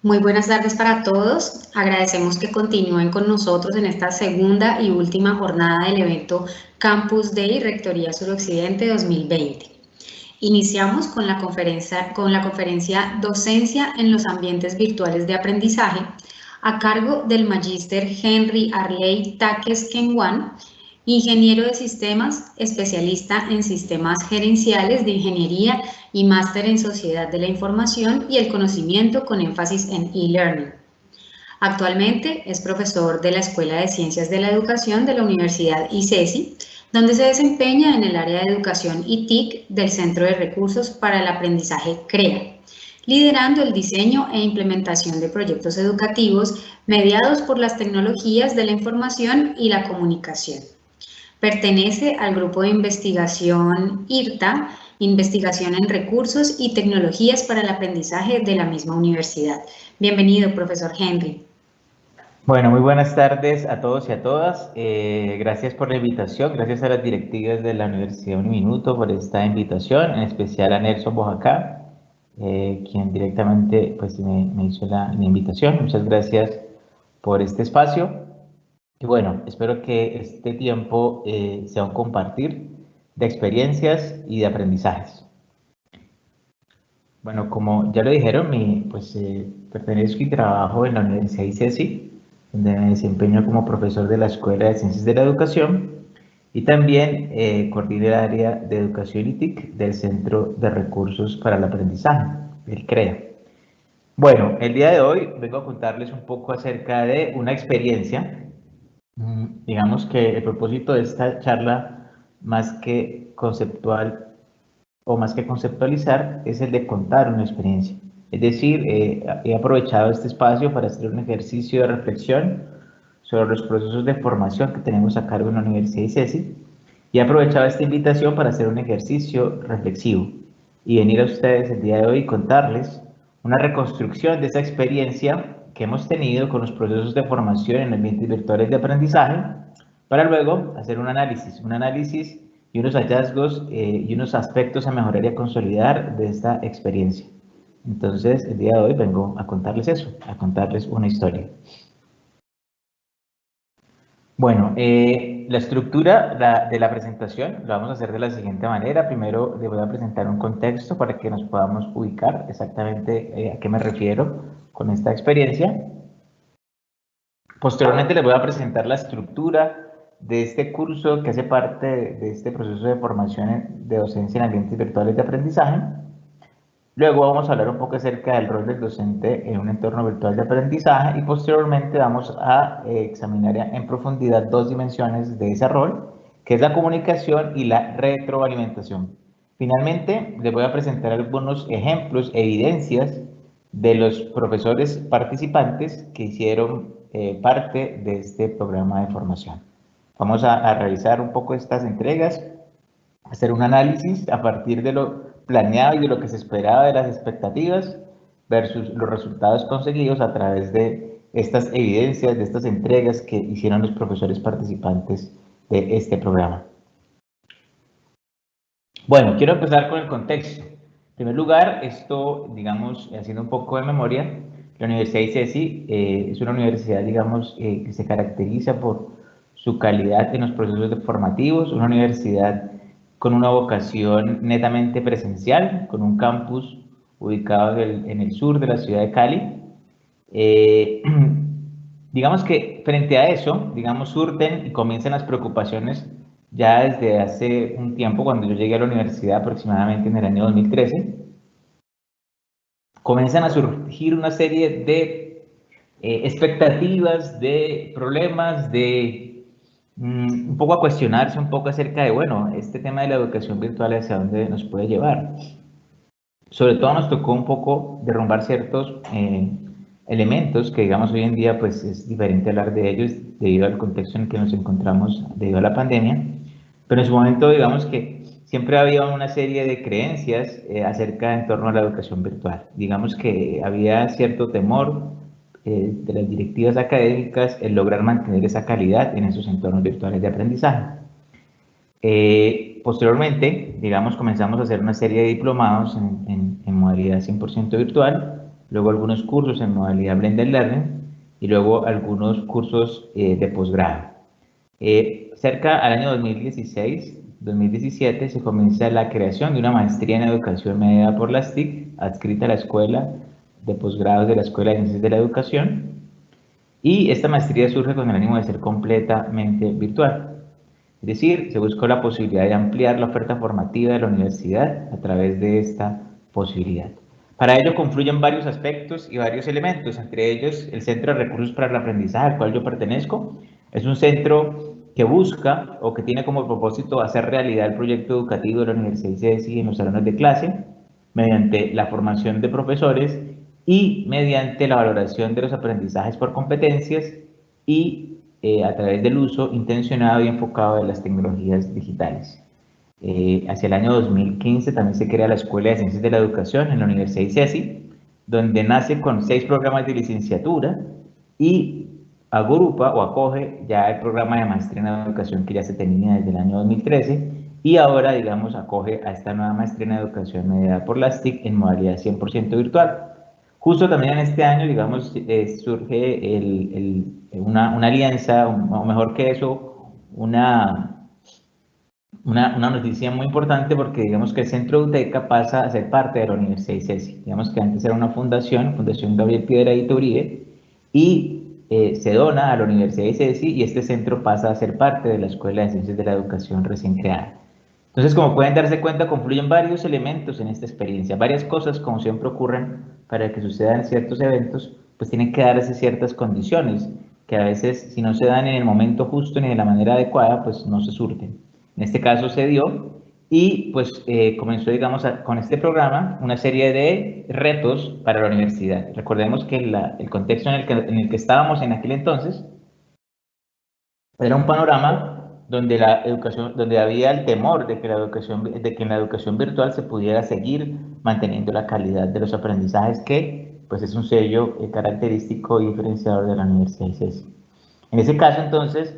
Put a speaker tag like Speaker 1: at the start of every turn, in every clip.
Speaker 1: Muy buenas tardes para todos. Agradecemos que continúen con nosotros en esta segunda y última jornada del evento Campus Day Rectoría Suroccidente 2020. Iniciamos con la conferencia Docencia en los ambientes virtuales de aprendizaje a cargo del magíster Henry Arley Taques Kenwan, ingeniero de sistemas, especialista en sistemas gerenciales de ingeniería y máster en sociedad de la información y el conocimiento con énfasis en e-learning. Actualmente es profesor de la Escuela de Ciencias de la Educación de la Universidad ICESI, donde se desempeña en el área de educación y TIC del Centro de Recursos para el Aprendizaje CREA, liderando el diseño e implementación de proyectos educativos mediados por las tecnologías de la información y la comunicación. Pertenece al grupo de investigación IRTA, Investigación en Recursos y Tecnologías para el Aprendizaje de la misma universidad. Bienvenido, profesor Henry.
Speaker 2: Bueno, muy buenas tardes a todos y a todas. Gracias por la invitación, gracias a las directivas de la Universidad Uniminuto por esta invitación, en especial a Nelson Bojacá, quien directamente pues, me hizo la invitación. Muchas gracias por este espacio. Y bueno, espero que este tiempo sea un compartir de experiencias y de aprendizajes. Bueno, como ya lo dijeron, pertenezco y trabajo en la Universidad ICESI, donde me desempeño como profesor de la Escuela de Ciencias de la Educación y también coordino el área de Educación y TIC del Centro de Recursos para el Aprendizaje, el CREA. Bueno, el día de hoy vengo a contarles un poco acerca de una experiencia. Digamos que el propósito de esta charla, más que conceptual o más que conceptualizar, es el de contar una experiencia. Es decir, he aprovechado este espacio para hacer un ejercicio de reflexión sobre los procesos de formación que tenemos a cargo en la Universidad ICESI y he aprovechado esta invitación para hacer un ejercicio reflexivo y venir a ustedes el día de hoy y contarles una reconstrucción de esa experiencia que hemos tenido con los procesos de formación en ambientes virtuales de aprendizaje para luego hacer un análisis y unos hallazgos y unos aspectos a mejorar y a consolidar de esta experiencia. Entonces, el día de hoy vengo a contarles eso, a contarles una historia. Bueno, la estructura de la presentación la vamos a hacer de la siguiente manera. Primero les voy a presentar un contexto para que nos podamos ubicar exactamente a qué me refiero con esta experiencia. Posteriormente les voy a presentar la estructura de este curso que hace parte de este proceso de formación de docencia en ambientes virtuales de aprendizaje. Luego vamos a hablar un poco acerca del rol del docente en un entorno virtual de aprendizaje y posteriormente vamos a examinar en profundidad dos dimensiones de ese rol, que es la comunicación y la retroalimentación. Finalmente, les voy a presentar algunos ejemplos, evidencias de los profesores participantes que hicieron parte de este programa de formación. Vamos a revisar un poco estas entregas, hacer un análisis a partir de lo planeado y de lo que se esperaba de las expectativas versus los resultados conseguidos a través de estas evidencias, de estas entregas que hicieron los profesores participantes de este programa. Bueno, quiero empezar con el contexto. En primer lugar, esto, digamos, haciendo un poco de memoria, la Universidad ICESI es una universidad, digamos, que se caracteriza por su calidad en los procesos formativos, una universidad con una vocación netamente presencial, con un campus ubicado en el sur de la ciudad de Cali. Digamos que frente a eso, digamos, surten y comienzan las preocupaciones ya desde hace un tiempo, cuando yo llegué a la universidad aproximadamente en el año 2013, comienzan a surgir una serie de expectativas, de problemas, de un poco a cuestionarse un poco acerca de, bueno, este tema de la educación virtual hacia dónde nos puede llevar. Sobre todo nos tocó un poco derrumbar ciertos elementos que, digamos, hoy en día pues es diferente hablar de ellos debido al contexto en el que nos encontramos debido a la pandemia, pero en su momento digamos que siempre había una serie de creencias acerca en torno a la educación virtual. Digamos que había cierto temor de las directivas académicas en lograr mantener esa calidad en esos entornos virtuales de aprendizaje. Posteriormente, digamos, comenzamos a hacer una serie de diplomados en modalidad 100% virtual, luego algunos cursos en modalidad Blended Learning y luego algunos cursos de posgrado. Cerca al año 2016-2017 se comienza la creación de una maestría en educación mediada por las TIC, adscrita a la Escuela de Posgrados de la Escuela de Ciencias de la Educación, y esta maestría surge con el ánimo de ser completamente virtual. Es decir, se buscó la posibilidad de ampliar la oferta formativa de la universidad a través de esta posibilidad. Para ello confluyen varios aspectos y varios elementos, entre ellos el Centro de Recursos para el Aprendizaje al cual yo pertenezco. Es un centro que busca o que tiene como propósito hacer realidad el proyecto educativo de la Universidad ICESI en los salones de clase mediante la formación de profesores y mediante la valoración de los aprendizajes por competencias y a través del uso intencionado y enfocado de las tecnologías digitales. Hacia el año 2015 también se crea la Escuela de Ciencias de la Educación en la Universidad ICESI, donde nace con 6 programas de licenciatura y agrupa o acoge ya el programa de maestría en educación que ya se tenía desde el año 2013 y ahora, digamos, acoge a esta nueva maestría en educación mediada por las TIC en modalidad 100% virtual. Justo también en este año, digamos, surge una alianza, o mejor que eso, una noticia muy importante porque digamos que el Centro UTECA pasa a ser parte de la Universidad ICESI. Digamos que antes era una fundación, Fundación Gabriel Piedradita Uribe, y se dona a la Universidad ICESI y este centro pasa a ser parte de la Escuela de Ciencias de la Educación recién creada. Entonces, como pueden darse cuenta, confluyen varios elementos en esta experiencia, varias cosas, como siempre ocurren para que sucedan ciertos eventos, pues tienen que darse ciertas condiciones, que a veces si no se dan en el momento justo ni de la manera adecuada, pues no se surten. En este caso se dio y pues comenzó, digamos, con este programa una serie de retos para la universidad. Recordemos que el contexto en el que estábamos en aquel entonces era un panorama donde la educación, donde había el temor de que en la educación virtual se pudiera seguir manteniendo la calidad de los aprendizajes que pues es un sello característico y diferenciador de la Universidad ICESI. En ese caso entonces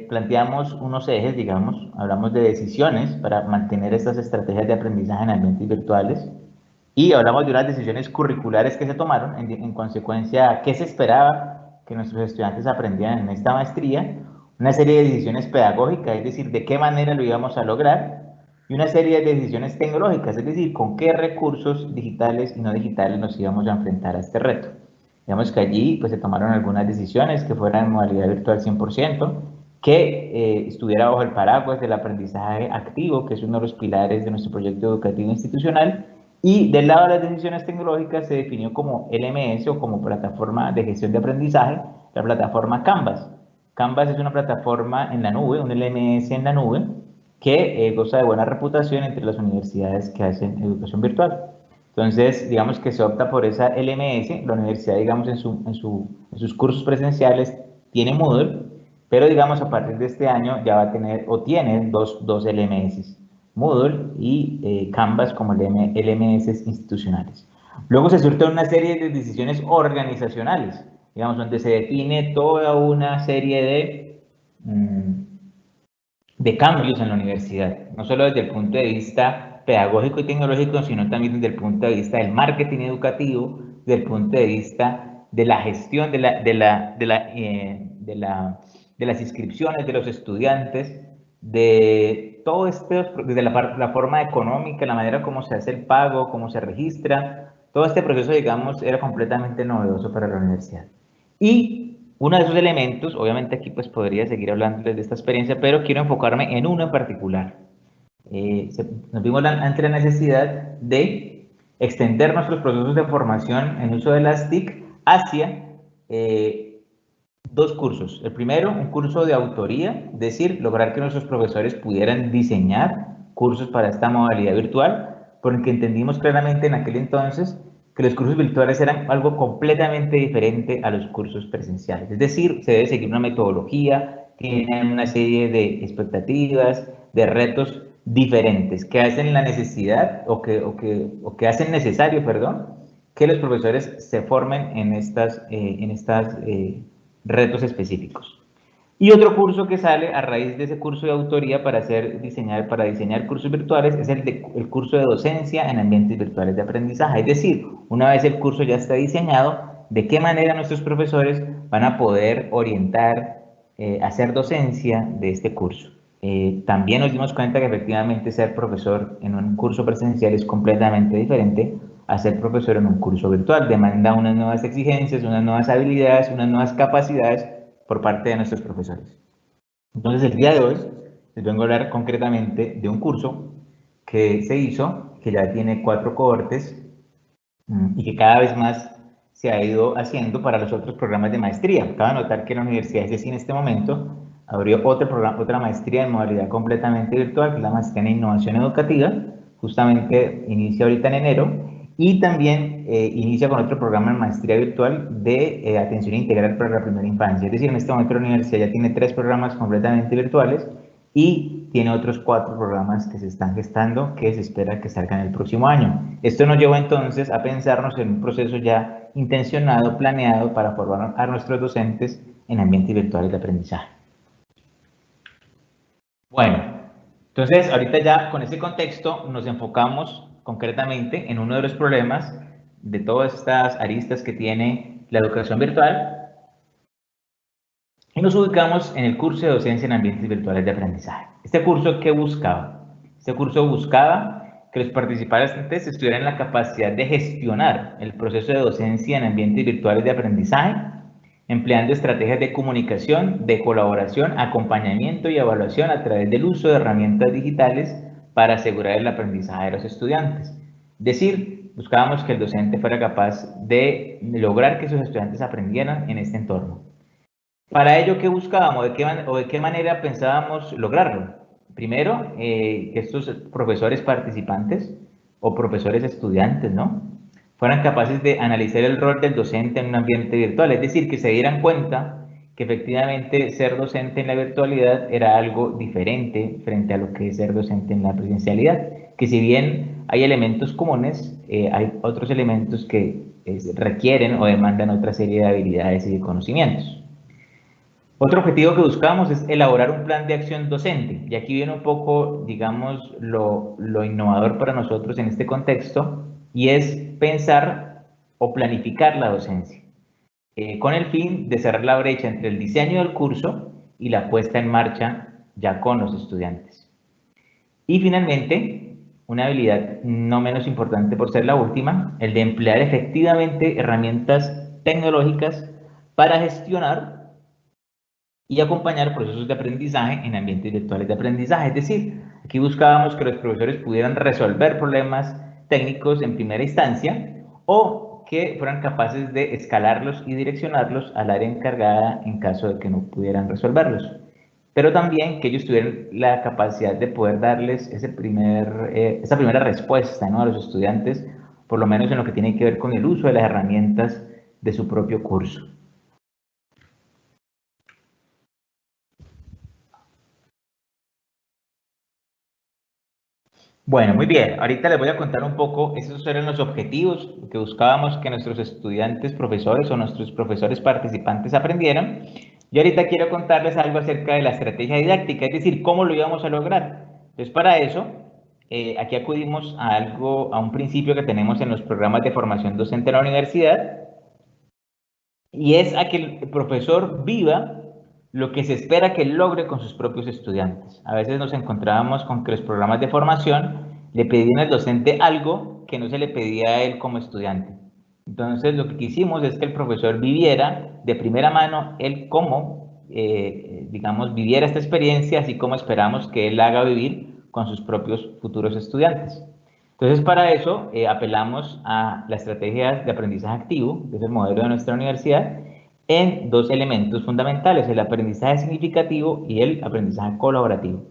Speaker 2: planteamos unos ejes, digamos, hablamos de decisiones para mantener estas estrategias de aprendizaje en ambientes virtuales y hablamos de unas decisiones curriculares que se tomaron en consecuencia a qué se esperaba que nuestros estudiantes aprendieran en esta maestría, una serie de decisiones pedagógicas, es decir, de qué manera lo íbamos a lograr, y una serie de decisiones tecnológicas, es decir, con qué recursos digitales y no digitales nos íbamos a enfrentar a este reto. Digamos que allí pues, se tomaron algunas decisiones que fueran en modalidad virtual 100%, que estuviera bajo el paraguas del aprendizaje activo, que es uno de los pilares de nuestro proyecto educativo institucional, y del lado de las decisiones tecnológicas se definió como LMS o como plataforma de gestión de aprendizaje, la plataforma Canvas. Canvas es una plataforma en la nube, un LMS en la nube, que goza de buena reputación entre las universidades que hacen educación virtual. Entonces, digamos que se opta por esa LMS, la universidad, digamos, en sus cursos presenciales tiene Moodle, pero digamos a partir de este año ya va a tener o tiene dos LMS, Moodle y Canvas como LMS institucionales. Luego se surten una serie de decisiones organizacionales, digamos, donde se define toda una serie de cambios en la universidad, no solo desde el punto de vista pedagógico y tecnológico, sino también desde el punto de vista del marketing educativo, desde el punto de vista de la gestión de las inscripciones de los estudiantes, de todo esto, desde la forma económica, la manera como se hace el pago, cómo se registra, todo este proceso, digamos, era completamente novedoso para la universidad. Y uno de esos elementos, obviamente aquí pues podría seguir hablándoles de esta experiencia, pero quiero enfocarme en uno en particular. Nos vimos ante la necesidad de extender nuestros procesos de formación en uso de las TIC hacia dos cursos. El primero, un curso de autoría, es decir, lograr que nuestros profesores pudieran diseñar cursos para esta modalidad virtual, porque entendimos claramente en aquel entonces que los cursos virtuales eran algo completamente diferente a los cursos presenciales. Es decir, se debe seguir una metodología, tienen una serie de expectativas, de retos diferentes que hacen la necesidad o que hacen necesario, perdón, que los profesores se formen en estas retos específicos. Y otro curso que sale a raíz de ese curso de autoría para diseñar cursos virtuales es el curso de docencia en ambientes virtuales de aprendizaje. Es decir, una vez el curso ya está diseñado, de qué manera nuestros profesores van a poder orientar, hacer docencia de este curso. También nos dimos cuenta que efectivamente ser profesor en un curso presencial es completamente diferente a ser profesor en un curso virtual. Demanda unas nuevas exigencias, unas nuevas habilidades, unas nuevas capacidades por parte de nuestros profesores. Entonces, el día de hoy les vengo a hablar concretamente de un curso que se hizo, que ya tiene 4 cohortes y que cada vez más se ha ido haciendo para los otros programas de maestría. Cabe notar que la Universidad de CESI en este momento abrió otra maestría en modalidad completamente virtual, que es la maestría en innovación educativa, justamente inicia ahorita en enero, y también inicia con otro programa de maestría virtual de atención integral para la primera infancia. Es decir, en este momento la universidad ya tiene 3 programas completamente virtuales y tiene otros 4 programas que se están gestando que se espera que salgan el próximo año. Esto nos llevó entonces a pensarnos en un proceso ya intencionado, planeado para formar a nuestros docentes en ambientes virtuales de aprendizaje. Bueno, entonces ahorita ya con ese contexto nos enfocamos concretamente en uno de los problemas de todas estas aristas que tiene la educación virtual y nos ubicamos en el curso de docencia en ambientes virtuales de aprendizaje. ¿Este curso qué buscaba? Este curso buscaba que los participantes estuvieran en la capacidad de gestionar el proceso de docencia en ambientes virtuales de aprendizaje, empleando estrategias de comunicación, de colaboración, acompañamiento y evaluación a través del uso de herramientas digitales para asegurar el aprendizaje de los estudiantes. Es decir, buscábamos que el docente fuera capaz de lograr que sus estudiantes aprendieran en este entorno. Para ello, ¿qué buscábamos? ¿De qué manera pensábamos lograrlo? Primero, que estos profesores participantes o profesores estudiantes, ¿no?, fueran capaces de analizar el rol del docente en un ambiente virtual, es decir, que se dieran cuenta que efectivamente ser docente en la virtualidad era algo diferente frente a lo que es ser docente en la presencialidad, que si bien hay elementos comunes, hay otros elementos que requieren o demandan otra serie de habilidades y de conocimientos. Otro objetivo que buscamos es elaborar un plan de acción docente, y aquí viene un poco, digamos, lo innovador para nosotros en este contexto, y es pensar o planificar la docencia, con el fin de cerrar la brecha entre el diseño del curso y la puesta en marcha ya con los estudiantes. Y finalmente, una habilidad no menos importante por ser la última, el de emplear efectivamente herramientas tecnológicas para gestionar y acompañar procesos de aprendizaje en ambientes virtuales de aprendizaje. Es decir, aquí buscábamos que los profesores pudieran resolver problemas técnicos en primera instancia o que fueran capaces de escalarlos y direccionarlos al área encargada en caso de que no pudieran resolverlos. Pero también que ellos tuvieran la capacidad de poder darles esa primera respuesta, ¿no?, a los estudiantes, por lo menos en lo que tiene que ver con el uso de las herramientas de su propio curso. Bueno, muy bien. Ahorita les voy a contar un poco, esos eran los objetivos que buscábamos que nuestros estudiantes, profesores o nuestros profesores participantes aprendieran. Y ahorita quiero contarles algo acerca de la estrategia didáctica, es decir, cómo lo íbamos a lograr. Entonces, para eso, aquí acudimos a un principio que tenemos en los programas de formación docente de la universidad, y es a que el profesor viva lo que se espera que logre con sus propios estudiantes. A veces nos encontrábamos con que los programas de formación le pedían al docente algo que no se le pedía a él como estudiante. Entonces, lo que quisimos es que el profesor viviera de primera mano él cómo, digamos, viviera esta experiencia, así como esperamos que él la haga vivir con sus propios futuros estudiantes. Entonces, para eso apelamos a la estrategia de aprendizaje activo, que es el modelo de nuestra universidad, en 2 elementos fundamentales: el aprendizaje significativo y el aprendizaje colaborativo.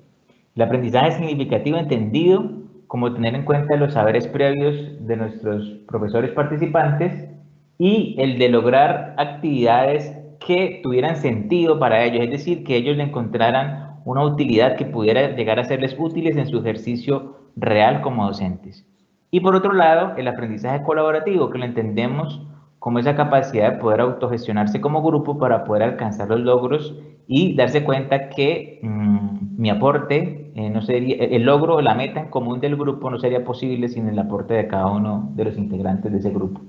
Speaker 2: El aprendizaje significativo entendido como tener en cuenta los saberes previos de nuestros profesores participantes y el de lograr actividades que tuvieran sentido para ellos, es decir, que ellos le encontraran una utilidad que pudiera llegar a serles útiles en su ejercicio real como docentes. Y por otro lado, el aprendizaje colaborativo, que lo entendemos como esa capacidad de poder autogestionarse como grupo para poder alcanzar los logros y darse cuenta que mi aporte no sería, el logro o la meta en común del grupo no sería posible sin el aporte de cada uno de los integrantes de ese grupo.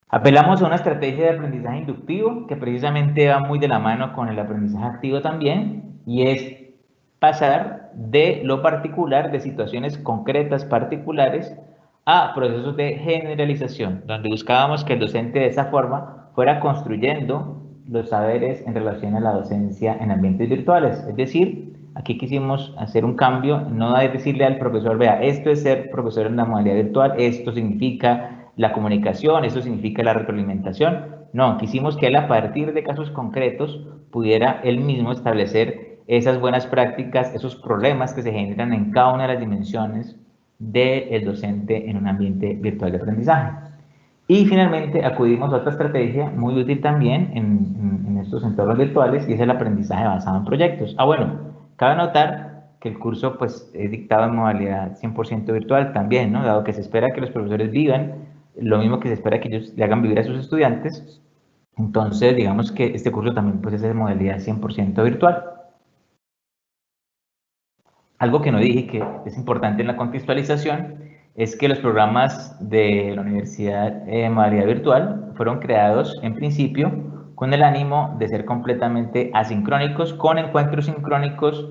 Speaker 2: Apelamos a una estrategia de aprendizaje inductivo que precisamente va muy de la mano con el aprendizaje activo también, y es pasar de lo particular, de situaciones concretas particulares, a procesos de generalización, donde buscábamos que el docente de esa forma fuera construyendo los saberes en relación a la docencia en ambientes virtuales. Es decir, aquí quisimos hacer un cambio, no es decirle al profesor, vea, esto es ser profesor en la modalidad virtual, esto significa la comunicación, esto significa la retroalimentación. No, quisimos que él a partir de casos concretos pudiera él mismo establecer esas buenas prácticas, esos problemas que se generan en cada una de las dimensiones del docente en un ambiente virtual de aprendizaje. Y finalmente acudimos a otra estrategia muy útil también en estos entornos virtuales, y es el aprendizaje basado en proyectos. Bueno, cabe notar que el curso pues es dictado en modalidad 100% virtual también, ¿no? Dado que se espera que los profesores vivan lo mismo que se espera que ellos le hagan vivir a sus estudiantes, entonces digamos que este curso también pues es de modalidad 100% virtual. Algo que no dije que es importante en la contextualización es que los programas de la universidad en modalidad virtual fueron creados en principio con el ánimo de ser completamente asincrónicos, con encuentros sincrónicos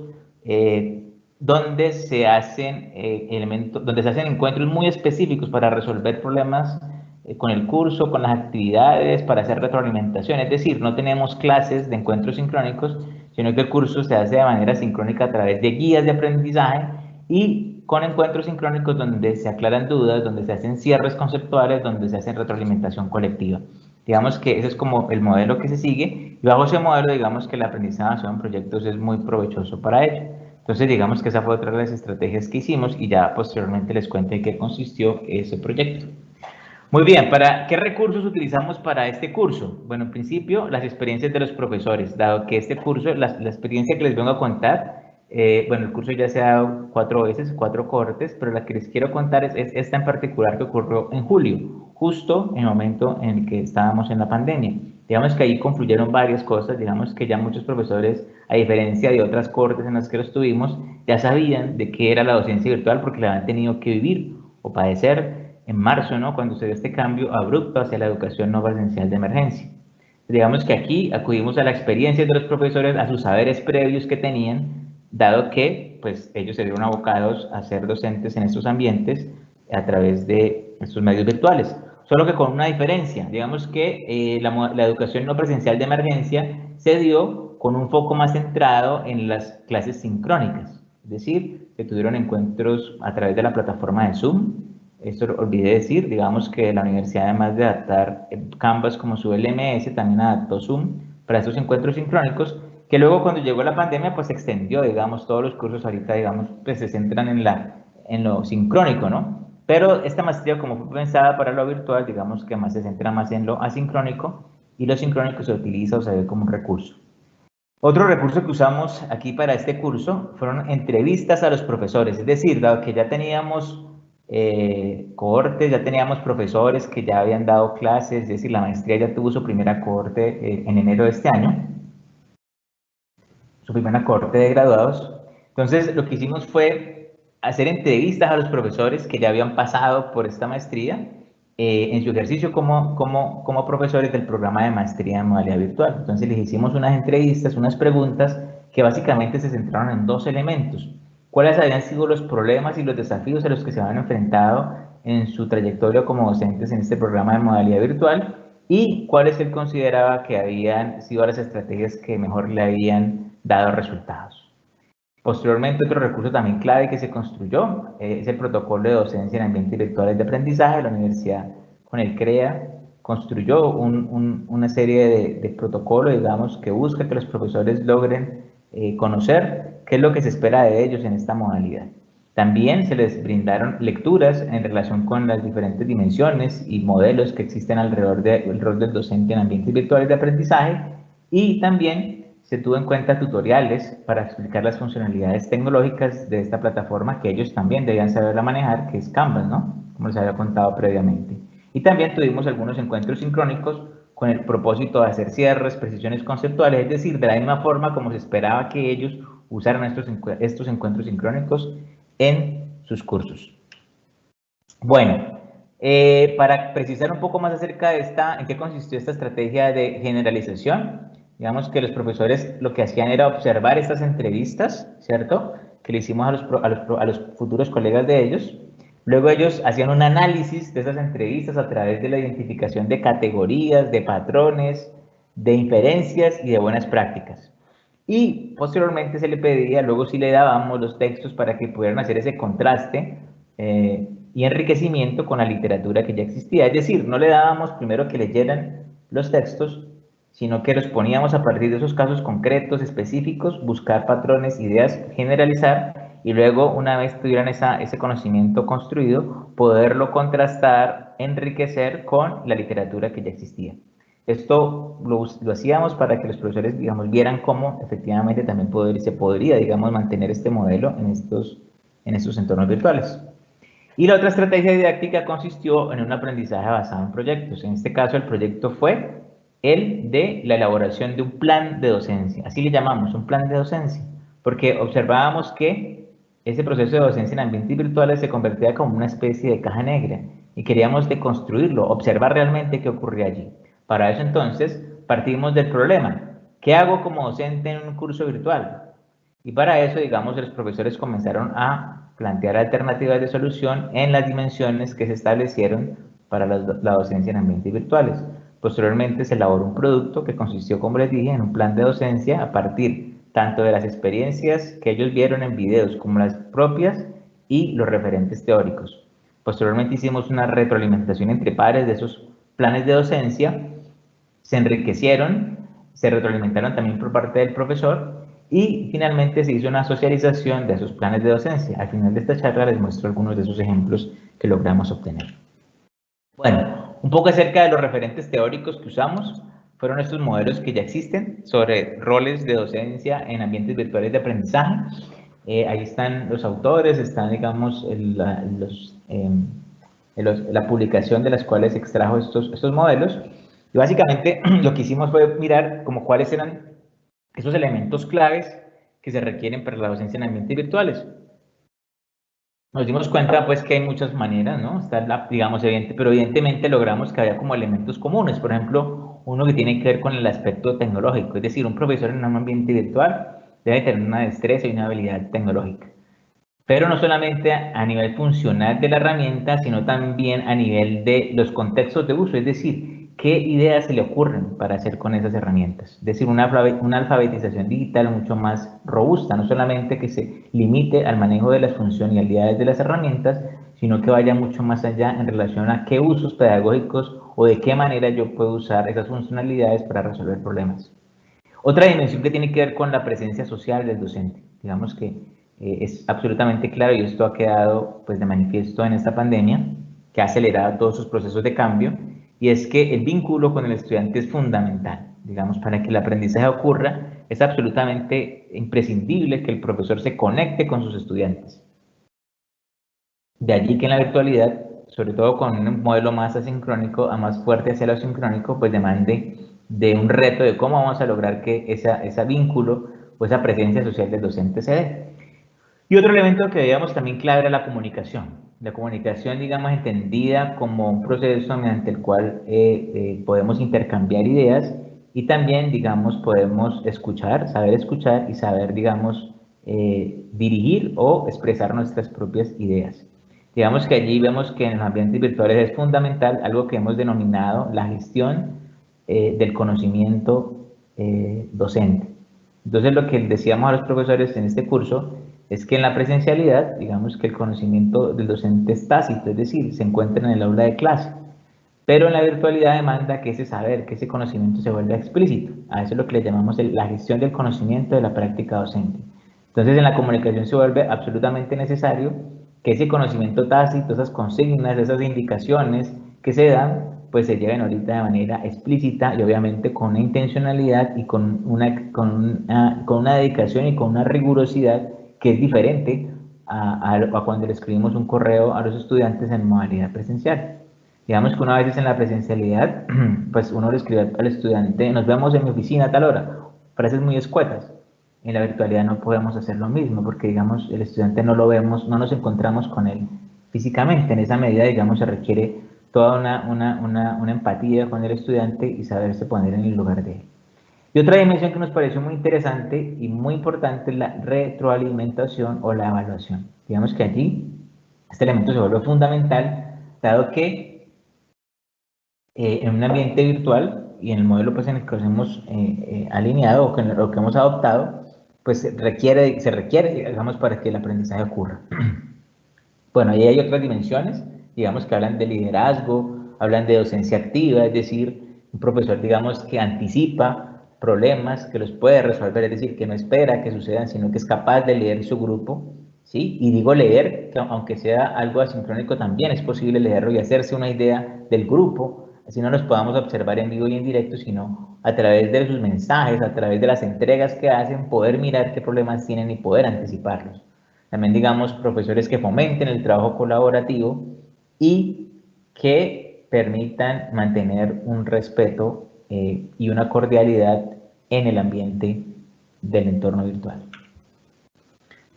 Speaker 2: donde se hacen encuentros muy específicos para resolver problemas con el curso, con las actividades, para hacer retroalimentación. Es decir, no tenemos clases de encuentros sincrónicos, sino que el curso se hace de manera sincrónica a través de guías de aprendizaje y con encuentros sincrónicos donde se aclaran dudas, donde se hacen cierres conceptuales, donde se hace retroalimentación colectiva. Digamos que ese es como el modelo que se sigue, y bajo ese modelo digamos que el aprendizaje en proyectos es muy provechoso para ello. Entonces digamos que esa fue otra de las estrategias que hicimos, y ya posteriormente les cuento en qué consistió ese proyecto. Muy bien, ¿qué recursos utilizamos para este curso? Bueno, en principio, las experiencias de los profesores, dado que este curso, la experiencia que les vengo a contar, bueno, el curso ya se ha dado 4 veces, 4 cortes, pero la que les quiero contar es esta en particular que ocurrió en julio, justo en el momento en el que estábamos en la pandemia. Digamos que ahí confluyeron varias cosas, digamos que ya muchos profesores, a diferencia de otras cortes en las que los tuvimos, ya sabían de qué era la docencia virtual porque la habían tenido que vivir o padecer en marzo, ¿no? Cuando se dio este cambio abrupto hacia la educación no presencial de emergencia. Digamos que aquí acudimos a la experiencia de los profesores, a sus saberes previos que tenían, dado que pues, ellos se vieron abocados a ser docentes en estos ambientes a través de estos medios virtuales. Solo que con una diferencia, digamos que la educación no presencial de emergencia se dio con un foco más centrado en las clases sincrónicas, es decir, que tuvieron encuentros a través de la plataforma de Zoom. Esto lo olvidé decir, digamos que la universidad, además de adaptar Canvas como su LMS, también adaptó Zoom para estos encuentros sincrónicos, que luego cuando llegó la pandemia pues se extendió, digamos, todos los cursos ahorita, digamos, pues se centran en lo sincrónico, ¿no? Pero esta maestría, como fue pensada para lo virtual, digamos que más se centra más en lo asincrónico, y lo sincrónico se utiliza o se ve como un recurso. Otro recurso que usamos aquí para este curso fueron entrevistas a los profesores, es decir, dado que ya teníamos cohortes, ya teníamos profesores que ya habían dado clases, es decir, la maestría ya tuvo su primera cohorte en enero de este año, su primera cohorte de graduados. Entonces, lo que hicimos fue hacer entrevistas a los profesores que ya habían pasado por esta maestría en su ejercicio como profesores del programa de maestría en modalidad virtual. Entonces, les hicimos unas entrevistas, unas preguntas que básicamente se centraron en 2 elementos. ¿Cuáles habían sido los problemas y los desafíos a los que se habían enfrentado en su trayectoria como docentes en este programa de modalidad virtual? Y cuáles él consideraba que habían sido las estrategias que mejor le habían dado resultados. Posteriormente, otro recurso también clave que se construyó es el protocolo de docencia en ambientes virtuales de aprendizaje. La universidad, con el CREA, construyó una serie de protocolos, digamos, que busca que los profesores logren conocer qué es lo que se espera de ellos en esta modalidad. También se les brindaron lecturas en relación con las diferentes dimensiones y modelos que existen alrededor del rol del docente en ambientes virtuales de aprendizaje, y también se tuvo en cuenta tutoriales para explicar las funcionalidades tecnológicas de esta plataforma que ellos también debían saberla manejar, que es Canvas, ¿no? Como les había contado previamente. Y también tuvimos algunos encuentros sincrónicos con el propósito de hacer cierres, precisiones conceptuales, es decir, de la misma forma como se esperaba que ellos usaran estos encuentros sincrónicos en sus cursos. Bueno, para precisar un poco más acerca de en qué consistió esta estrategia de generalización, digamos que los profesores lo que hacían era observar estas entrevistas, ¿cierto?, que le hicimos a los futuros colegas de ellos. Luego ellos hacían un análisis de esas entrevistas a través de la identificación de categorías, de patrones, de inferencias y de buenas prácticas. Y posteriormente se le pedía, luego sí le dábamos los textos para que pudieran hacer ese contraste y enriquecimiento con la literatura que ya existía. Es decir, no le dábamos primero que leyeran los textos, sino que los poníamos a partir de esos casos concretos, específicos, buscar patrones, ideas, generalizar, y luego, una vez tuvieran ese conocimiento construido, poderlo contrastar, enriquecer con la literatura que ya existía. Esto lo hacíamos para que los profesores, digamos, vieran cómo efectivamente también se podría, digamos, mantener este modelo en estos entornos virtuales. Y la otra estrategia didáctica consistió en un aprendizaje basado en proyectos. En este caso, el proyecto fue el de la elaboración de un plan de docencia. Así le llamamos, un plan de docencia, porque observábamos que ese proceso de docencia en ambientes virtuales se convertía como una especie de caja negra y queríamos deconstruirlo, observar realmente qué ocurría allí. Para eso entonces partimos del problema. ¿Qué hago como docente en un curso virtual? Y para eso, digamos, los profesores comenzaron a plantear alternativas de solución en las dimensiones que se establecieron para la docencia en ambientes virtuales. Posteriormente se elaboró un producto que consistió, como les dije, en un plan de docencia a partir tanto de las experiencias que ellos vieron en videos como las propias y los referentes teóricos. Posteriormente hicimos una retroalimentación entre pares de esos planes de docencia, se enriquecieron, se retroalimentaron también por parte del profesor y finalmente se hizo una socialización de esos planes de docencia. Al final de esta charla les muestro algunos de esos ejemplos que logramos obtener. Bueno, un poco acerca de los referentes teóricos que usamos. Fueron estos modelos que ya existen sobre roles de docencia en ambientes virtuales de aprendizaje. Ahí están los autores, están, digamos, la publicación de las cuales se extrajo estos modelos. Y básicamente lo que hicimos fue mirar como cuáles eran esos elementos claves que se requieren para la docencia en ambientes virtuales. Nos dimos cuenta pues que hay muchas maneras, ¿no? Está digamos, pero evidentemente logramos que había como elementos comunes. Por ejemplo, uno que tiene que ver con el aspecto tecnológico, es decir, un profesor en un ambiente virtual debe tener una destreza y una habilidad tecnológica. Pero no solamente a nivel funcional de la herramienta, sino también a nivel de los contextos de uso, es decir, qué ideas se le ocurren para hacer con esas herramientas. Es decir, una alfabetización digital mucho más robusta, no solamente que se limite al manejo de las funcionalidades de las herramientas, sino que vaya mucho más allá en relación a qué usos pedagógicos o de qué manera yo puedo usar esas funcionalidades para resolver problemas. Otra dimensión que tiene que ver con la presencia social del docente. Digamos que es absolutamente claro, y esto ha quedado pues de manifiesto en esta pandemia, que ha acelerado todos sus procesos de cambio, y es que el vínculo con el estudiante es fundamental. Digamos, para que el aprendizaje ocurra, es absolutamente imprescindible que el profesor se conecte con sus estudiantes. De allí que en la virtualidad, sobre todo con un modelo más asincrónico, a más fuerte hacia lo asincrónico, pues demande de un reto de cómo vamos a lograr que ese vínculo o esa presencia social del docente se dé. Y otro elemento que veíamos también clave era la comunicación. La comunicación, digamos, entendida como un proceso mediante el cual podemos intercambiar ideas y también, digamos, podemos saber escuchar y saber, digamos, dirigir o expresar nuestras propias ideas. Digamos que allí vemos que en los ambientes virtuales es fundamental algo que hemos denominado la gestión del conocimiento docente. Entonces, lo que decíamos a los profesores en este curso es que en la presencialidad, digamos que el conocimiento del docente es tácito, es decir, se encuentra en el aula de clase, pero en la virtualidad demanda que ese saber, que ese conocimiento se vuelva explícito. A eso es lo que le llamamos la gestión del conocimiento de la práctica docente. Entonces, en la comunicación se vuelve absolutamente necesario que ese conocimiento tácito, esas consignas, esas indicaciones que se dan, pues se lleven ahorita de manera explícita y obviamente con una intencionalidad y con una dedicación y con una rigurosidad que es diferente a cuando le escribimos un correo a los estudiantes en modalidad presencial. Digamos que una vez en la presencialidad, pues uno le escribe al estudiante, nos vemos en mi oficina a tal hora, frases muy escuetas. En la virtualidad no podemos hacer lo mismo, porque digamos, el estudiante no lo vemos, no nos encontramos con él físicamente. En esa medida, digamos, se requiere toda una empatía con el estudiante y saberse poner en el lugar de él. Y otra dimensión que nos pareció muy interesante y muy importante es la retroalimentación o la evaluación. Digamos que allí este elemento se vuelve fundamental, dado que en un ambiente virtual y en el modelo pues, en el que nos hemos alineado o que hemos adoptado, pues se requiere, digamos, para que el aprendizaje ocurra. Bueno, ahí hay otras dimensiones, digamos, que hablan de liderazgo, hablan de docencia activa, es decir, un profesor, digamos, que anticipa problemas, que los puede resolver, es decir, que no espera que sucedan, sino que es capaz de leer su grupo, ¿sí? Y digo leer, que aunque sea algo asincrónico, también es posible leerlo y hacerse una idea del grupo, así no nos podamos observar en vivo y en directo, sino a través de sus mensajes, a través de las entregas que hacen, poder mirar qué problemas tienen y poder anticiparlos. También, digamos, profesores que fomenten el trabajo colaborativo y que permitan mantener un respeto y una cordialidad en el ambiente del entorno virtual.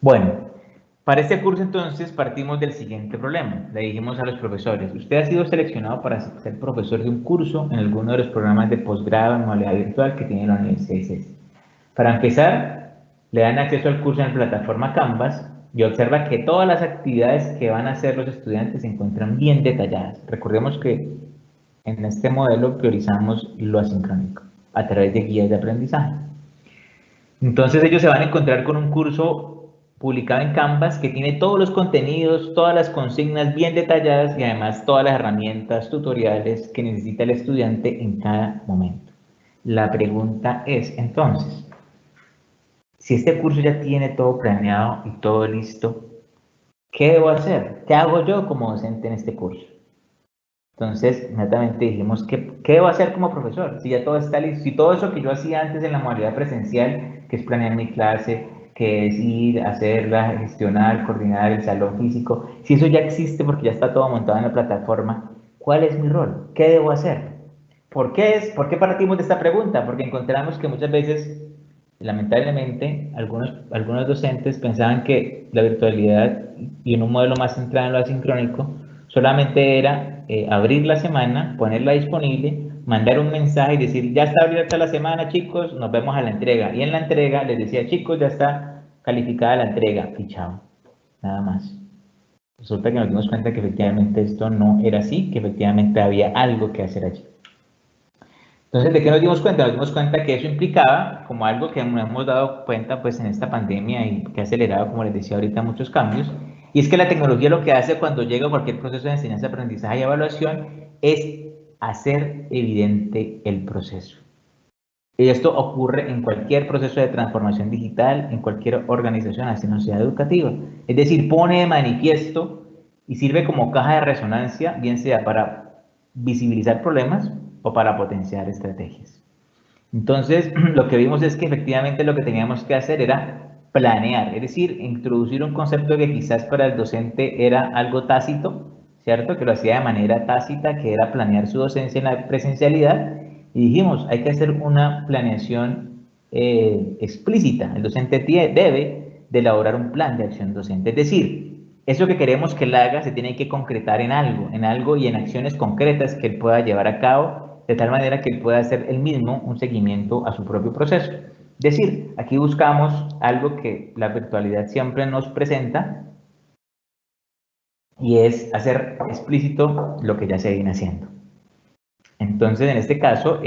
Speaker 2: Bueno, para este curso entonces partimos del siguiente problema. Le dijimos a los profesores, usted ha sido seleccionado para ser profesor de un curso en alguno de los programas de posgrado en modalidad virtual que tiene la Universidad ICESI. Para empezar, le dan acceso al curso en la plataforma Canvas y observa que todas las actividades que van a hacer los estudiantes se encuentran bien detalladas. Recordemos que en este modelo priorizamos lo asincrónico a través de guías de aprendizaje. Entonces ellos se van a encontrar con un curso publicado en Canvas que tiene todos los contenidos, todas las consignas bien detalladas y además todas las herramientas tutoriales que necesita el estudiante en cada momento. La pregunta es entonces, si este curso ya tiene todo planeado y todo listo, ¿qué debo hacer? ¿Qué hago yo como docente en este curso? Entonces, inmediatamente dijimos, ¿qué debo hacer como profesor? Si ya todo está listo, si todo eso que yo hacía antes en la modalidad presencial, que es planear mi clase, que es ir, hacerla, gestionar, coordinar el salón físico, si eso ya existe porque ya está todo montado en la plataforma, ¿cuál es mi rol? ¿Qué debo hacer? ¿Por qué partimos de esta pregunta? Porque encontramos que muchas veces, lamentablemente, algunos docentes pensaban que la virtualidad y en un modelo más centrado en lo asincrónico solamente era abrir la semana, ponerla disponible, mandar un mensaje y decir, ya está abierta la semana, chicos, nos vemos a la entrega. Y en la entrega les decía, chicos, ya está calificada la entrega, y chao, nada más. Resulta que nos dimos cuenta que efectivamente esto no era así, que efectivamente había algo que hacer allí. Entonces, ¿de qué nos dimos cuenta? Nos dimos cuenta que eso implicaba, como algo que nos hemos dado cuenta pues en esta pandemia y que ha acelerado, como les decía ahorita, muchos cambios, y es que la tecnología lo que hace cuando llega a cualquier proceso de enseñanza, aprendizaje y evaluación es hacer evidente el proceso. Y esto ocurre en cualquier proceso de transformación digital, en cualquier organización, así no sea educativa. Es decir, pone de manifiesto y sirve como caja de resonancia, bien sea para visibilizar problemas o para potenciar estrategias. Entonces, lo que vimos es que efectivamente lo que teníamos que hacer era planear, es decir, introducir un concepto que quizás para el docente era algo tácito, ¿cierto? Que lo hacía de manera tácita, que era planear su docencia en la presencialidad, y dijimos, hay que hacer una planeación explícita. El docente debe de elaborar un plan de acción docente, es decir, eso que queremos que él haga se tiene que concretar en algo y en acciones concretas que él pueda llevar a cabo, de tal manera que él pueda hacer él mismo un seguimiento a su propio proceso. Es decir, aquí buscamos algo que la virtualidad siempre nos presenta y es hacer explícito lo que ya se viene haciendo. Entonces, en este caso,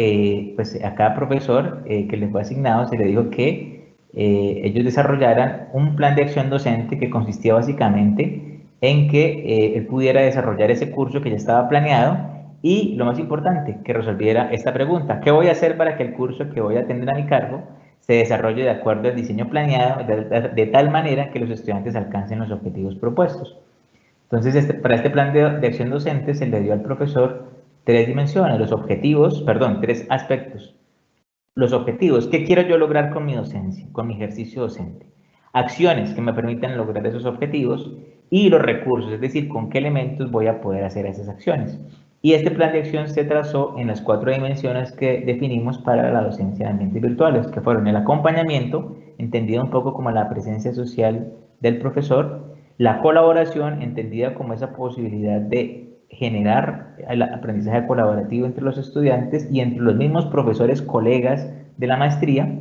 Speaker 2: pues a cada profesor que le fue asignado se le dijo que ellos desarrollaran un plan de acción docente que consistía básicamente en que él pudiera desarrollar ese curso que ya estaba planeado y, lo más importante, que resolviera esta pregunta: ¿qué voy a hacer para que el curso que voy a tener a mi cargo se desarrolle de acuerdo al diseño planeado, de tal manera que los estudiantes alcancen los objetivos propuestos? Entonces, para este plan de acción docente se le dio al profesor tres dimensiones, tres aspectos. Los objetivos, ¿qué quiero yo lograr con mi docencia, con mi ejercicio docente? Acciones que me permitan lograr esos objetivos y los recursos, es decir, con qué elementos voy a poder hacer esas acciones. Y este plan de acción se trazó en las 4 dimensiones que definimos para la docencia en ambientes virtuales, que fueron el acompañamiento, entendido un poco como la presencia social del profesor, la colaboración, entendida como esa posibilidad de generar el aprendizaje colaborativo entre los estudiantes y entre los mismos profesores colegas de la maestría,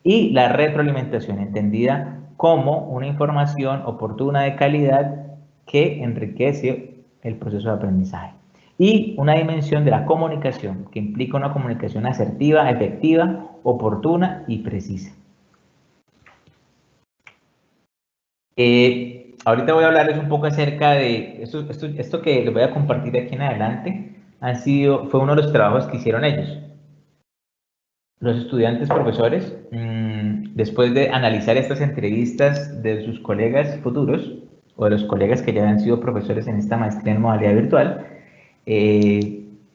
Speaker 2: y la retroalimentación, entendida como una información oportuna de calidad que enriquece el proceso de aprendizaje. Y una dimensión de la comunicación, que implica una comunicación asertiva, efectiva, oportuna y precisa. Ahorita voy a hablarles un poco acerca de esto que les voy a compartir de aquí en adelante. Fue uno de los trabajos que hicieron ellos. Los estudiantes profesores, después de analizar estas entrevistas de sus colegas futuros, o de los colegas que ya han sido profesores en esta maestría en modalidad virtual,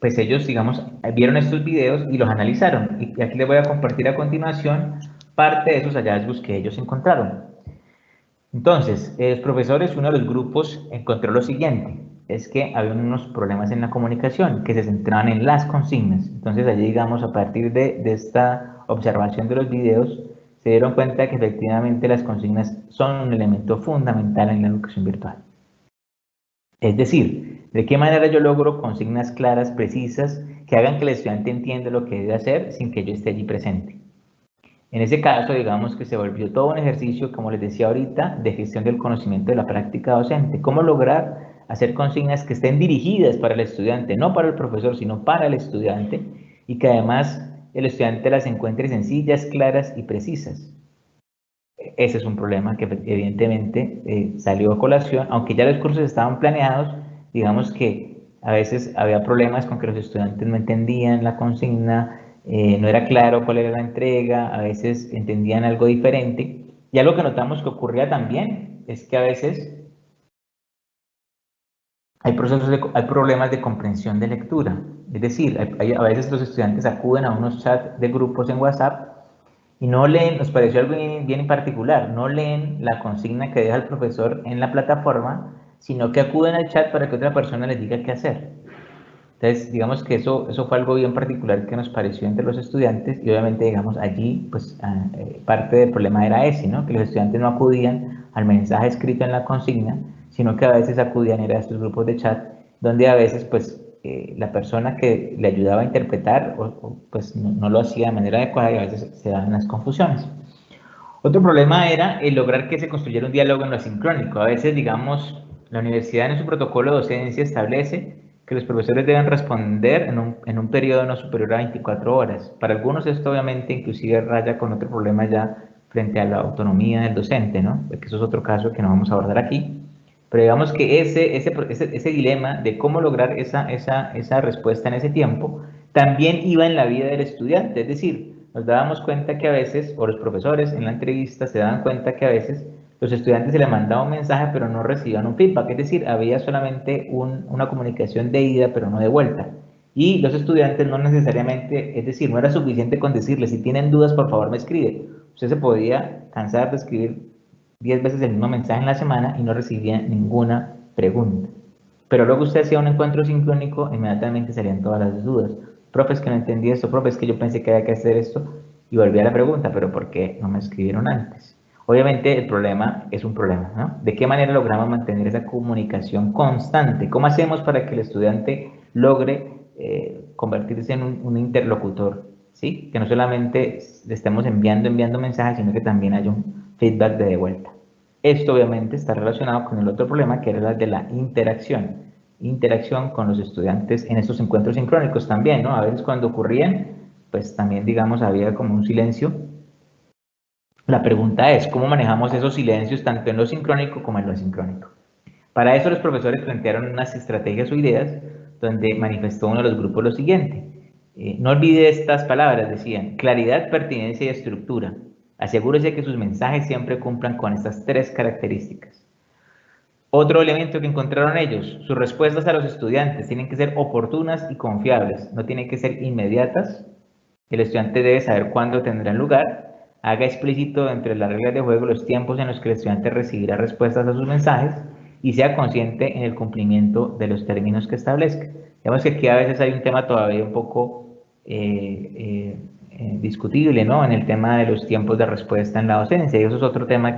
Speaker 2: pues ellos, digamos, vieron estos videos y los analizaron. Y aquí les voy a compartir a continuación parte de esos hallazgos que ellos encontraron. Entonces, los profesores, uno de los grupos, encontró lo siguiente, es que había unos problemas en la comunicación que se centraban en las consignas. Entonces, allí, digamos, a partir de esta observación de los videos, se dieron cuenta que efectivamente las consignas son un elemento fundamental en la educación virtual. Es decir, ¿de qué manera yo logro consignas claras, precisas, que hagan que el estudiante entienda lo que debe hacer sin que yo esté allí presente? En ese caso, digamos que se volvió todo un ejercicio, como les decía ahorita, de gestión del conocimiento de la práctica docente. ¿Cómo lograr hacer consignas que estén dirigidas para el estudiante, no para el profesor, sino para el estudiante, y que además el estudiante las encuentre sencillas, claras y precisas? Ese es un problema que evidentemente salió a colación, aunque ya los cursos estaban planeados, digamos que a veces había problemas con que los estudiantes no entendían la consigna, no era claro cuál era la entrega, a veces entendían algo diferente. Y algo que notamos que ocurría también es que a veces hay problemas de comprensión de lectura. Es decir, a veces los estudiantes acuden a unos chats de grupos en WhatsApp y no leen, nos pareció algo bien en particular, no leen la consigna que deja el profesor en la plataforma, sino que acuden al chat para que otra persona les diga qué hacer. Entonces, digamos que eso fue algo bien particular que nos pareció entre los estudiantes y obviamente, digamos, allí, pues, parte del problema era ese, ¿no? Que los estudiantes no acudían al mensaje escrito en la consigna, sino que a veces acudían a estos grupos de chat, donde a veces, pues, la persona que le ayudaba a interpretar, pues, no lo hacía de manera adecuada y a veces se daban las confusiones. Otro problema era el lograr que se construyera un diálogo en lo asincrónico. A veces, digamos, la universidad en su protocolo de docencia establece que los profesores deben responder en un periodo no superior a 24 horas. Para algunos esto obviamente inclusive raya con otro problema ya frente a la autonomía del docente, ¿no? Porque eso es otro caso que no vamos a abordar aquí. Pero digamos que ese dilema de cómo lograr esa respuesta en ese tiempo también iba en la vida del estudiante. Es decir, nos dábamos cuenta que a veces, o los profesores en la entrevista se daban cuenta que a veces los estudiantes se les mandaba un mensaje pero no recibían un feedback, es decir, había solamente una comunicación de ida pero no de vuelta. Y los estudiantes no necesariamente, es decir, no era suficiente con decirles, si tienen dudas por favor me escribe. Usted se podía cansar de escribir 10 veces el mismo mensaje en la semana y no recibía ninguna pregunta. Pero luego usted hacía un encuentro sincrónico, inmediatamente salían todas las dudas. Profe, es que no entendí esto, profe, es que yo pensé que había que hacer esto, y volvía a la pregunta, pero ¿por qué no me escribieron antes? Obviamente el problema es un problema, ¿no? ¿De qué manera logramos mantener esa comunicación constante? ¿Cómo hacemos para que el estudiante logre convertirse en un interlocutor? ¿Sí? Que no solamente le estemos enviando mensajes, sino que también haya un feedback de vuelta. Esto obviamente está relacionado con el otro problema que era el de la interacción con los estudiantes en estos encuentros sincrónicos también, ¿no? A veces cuando ocurrían, pues también, digamos, había como un silencio. La pregunta es, ¿cómo manejamos esos silencios tanto en lo sincrónico como en lo asincrónico? Para eso los profesores plantearon unas estrategias o ideas donde manifestó uno de los grupos lo siguiente. No olvide estas palabras, decían, claridad, pertinencia y estructura. Asegúrese que sus mensajes siempre cumplan con estas 3 características. Otro elemento que encontraron ellos, sus respuestas a los estudiantes tienen que ser oportunas y confiables, no tienen que ser inmediatas. El estudiante debe saber cuándo tendrán lugar. Haga explícito entre las reglas de juego los tiempos en los que el estudiante recibirá respuestas a sus mensajes y sea consciente en el cumplimiento de los términos que establezca. Digamos que aquí a veces hay un tema todavía un poco discutible, ¿no? En el tema de los tiempos de respuesta en la docencia, y eso es otro tema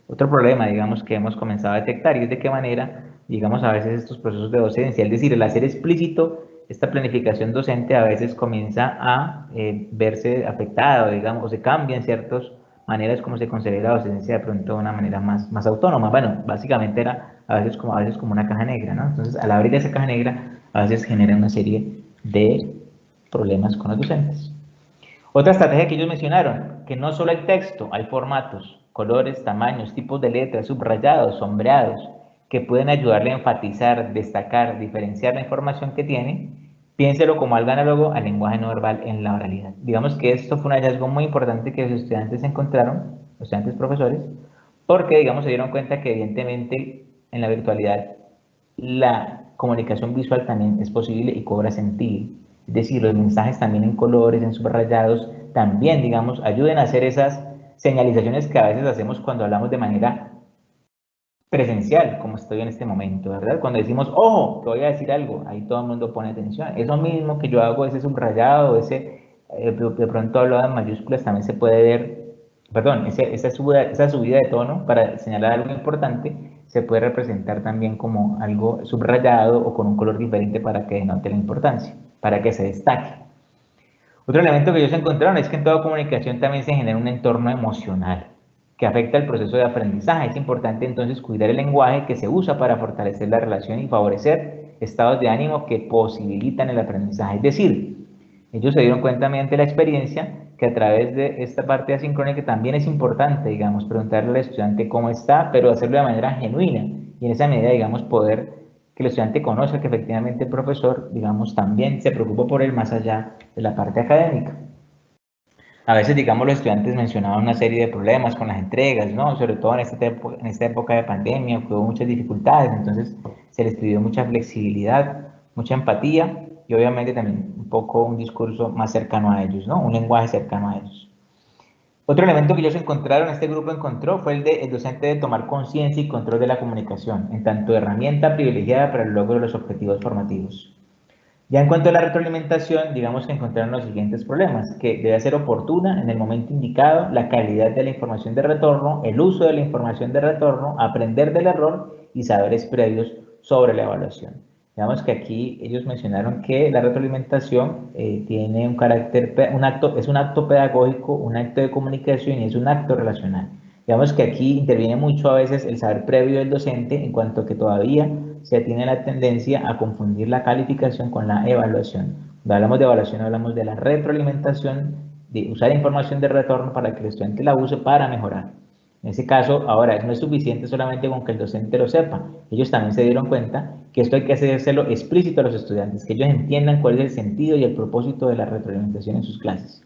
Speaker 2: otro problema, digamos, que hemos comenzado a detectar, y es de qué manera, digamos, a veces estos procesos de docencia, es decir, el hacer explícito esta planificación docente a veces comienza a verse afectada, digamos, o se cambian ciertas maneras como se concibe la docencia de pronto de una manera más autónoma. Bueno, básicamente era a veces como una caja negra, ¿no? Entonces, al abrir esa caja negra, a veces genera una serie de problemas con los docentes. Otra estrategia que ellos mencionaron, que no solo hay texto, hay formatos, colores, tamaños, tipos de letras, subrayados, sombreados, que pueden ayudarle a enfatizar, destacar, diferenciar la información que tiene. Piénselo como algo análogo al lenguaje no verbal en la oralidad. Digamos que esto fue un hallazgo muy importante que los estudiantes encontraron, los estudiantes profesores, porque, digamos, se dieron cuenta que evidentemente en la virtualidad la comunicación visual también es posible y cobra sentido. Es decir, los mensajes también en colores, en subrayados, también, digamos, ayuden a hacer esas señalizaciones que a veces hacemos cuando hablamos de manera presencial, como estoy en este momento, ¿verdad? Cuando decimos, ojo, te voy a decir algo, ahí todo el mundo pone atención. Eso mismo que yo hago, ese subrayado, de pronto hablado en mayúsculas, también se puede ver, perdón, esa subida de tono para señalar algo importante, se puede representar también como algo subrayado o con un color diferente para que denote la importancia, para que se destaque. Otro elemento que ellos encontraron es que en toda comunicación también se genera un entorno emocional que afecta el proceso de aprendizaje. Es importante entonces cuidar el lenguaje que se usa para fortalecer la relación y favorecer estados de ánimo que posibilitan el aprendizaje. Es decir, ellos se dieron cuenta mediante la experiencia que a través de esta parte asincrónica también es importante, digamos, preguntarle al estudiante cómo está, pero hacerlo de manera genuina y en esa medida, digamos, poder que el estudiante conozca que efectivamente el profesor, digamos, también se preocupa por él más allá de la parte académica. A veces, digamos, los estudiantes mencionaban una serie de problemas con las entregas, ¿no? Sobre todo en esta época de pandemia, que hubo muchas dificultades, entonces se les pidió mucha flexibilidad, mucha empatía y obviamente también un poco un discurso más cercano a ellos, ¿no? Un lenguaje cercano a ellos. Otro elemento que ellos encontraron, este grupo encontró, fue el docente de tomar conciencia y control de la comunicación, en tanto herramienta privilegiada para el logro de los objetivos formativos. Ya en cuanto a la retroalimentación, digamos que encontraron los siguientes problemas, que debe ser oportuna en el momento indicado, la calidad de la información de retorno, el uso de la información de retorno, aprender del error y saberes previos sobre la evaluación. Digamos que aquí ellos mencionaron que la retroalimentación tiene un carácter, es un acto pedagógico, un acto de comunicación y es un acto relacional. Digamos que aquí interviene mucho a veces el saber previo del docente en cuanto a que todavía se tiene la tendencia a confundir la calificación con la evaluación. Cuando hablamos de evaluación hablamos de la retroalimentación, de usar información de retorno para que el estudiante la use para mejorar. En ese caso, ahora, no es suficiente solamente con que el docente lo sepa. Ellos también se dieron cuenta que esto hay que hacérselo explícito a los estudiantes, que ellos entiendan cuál es el sentido y el propósito de la retroalimentación en sus clases.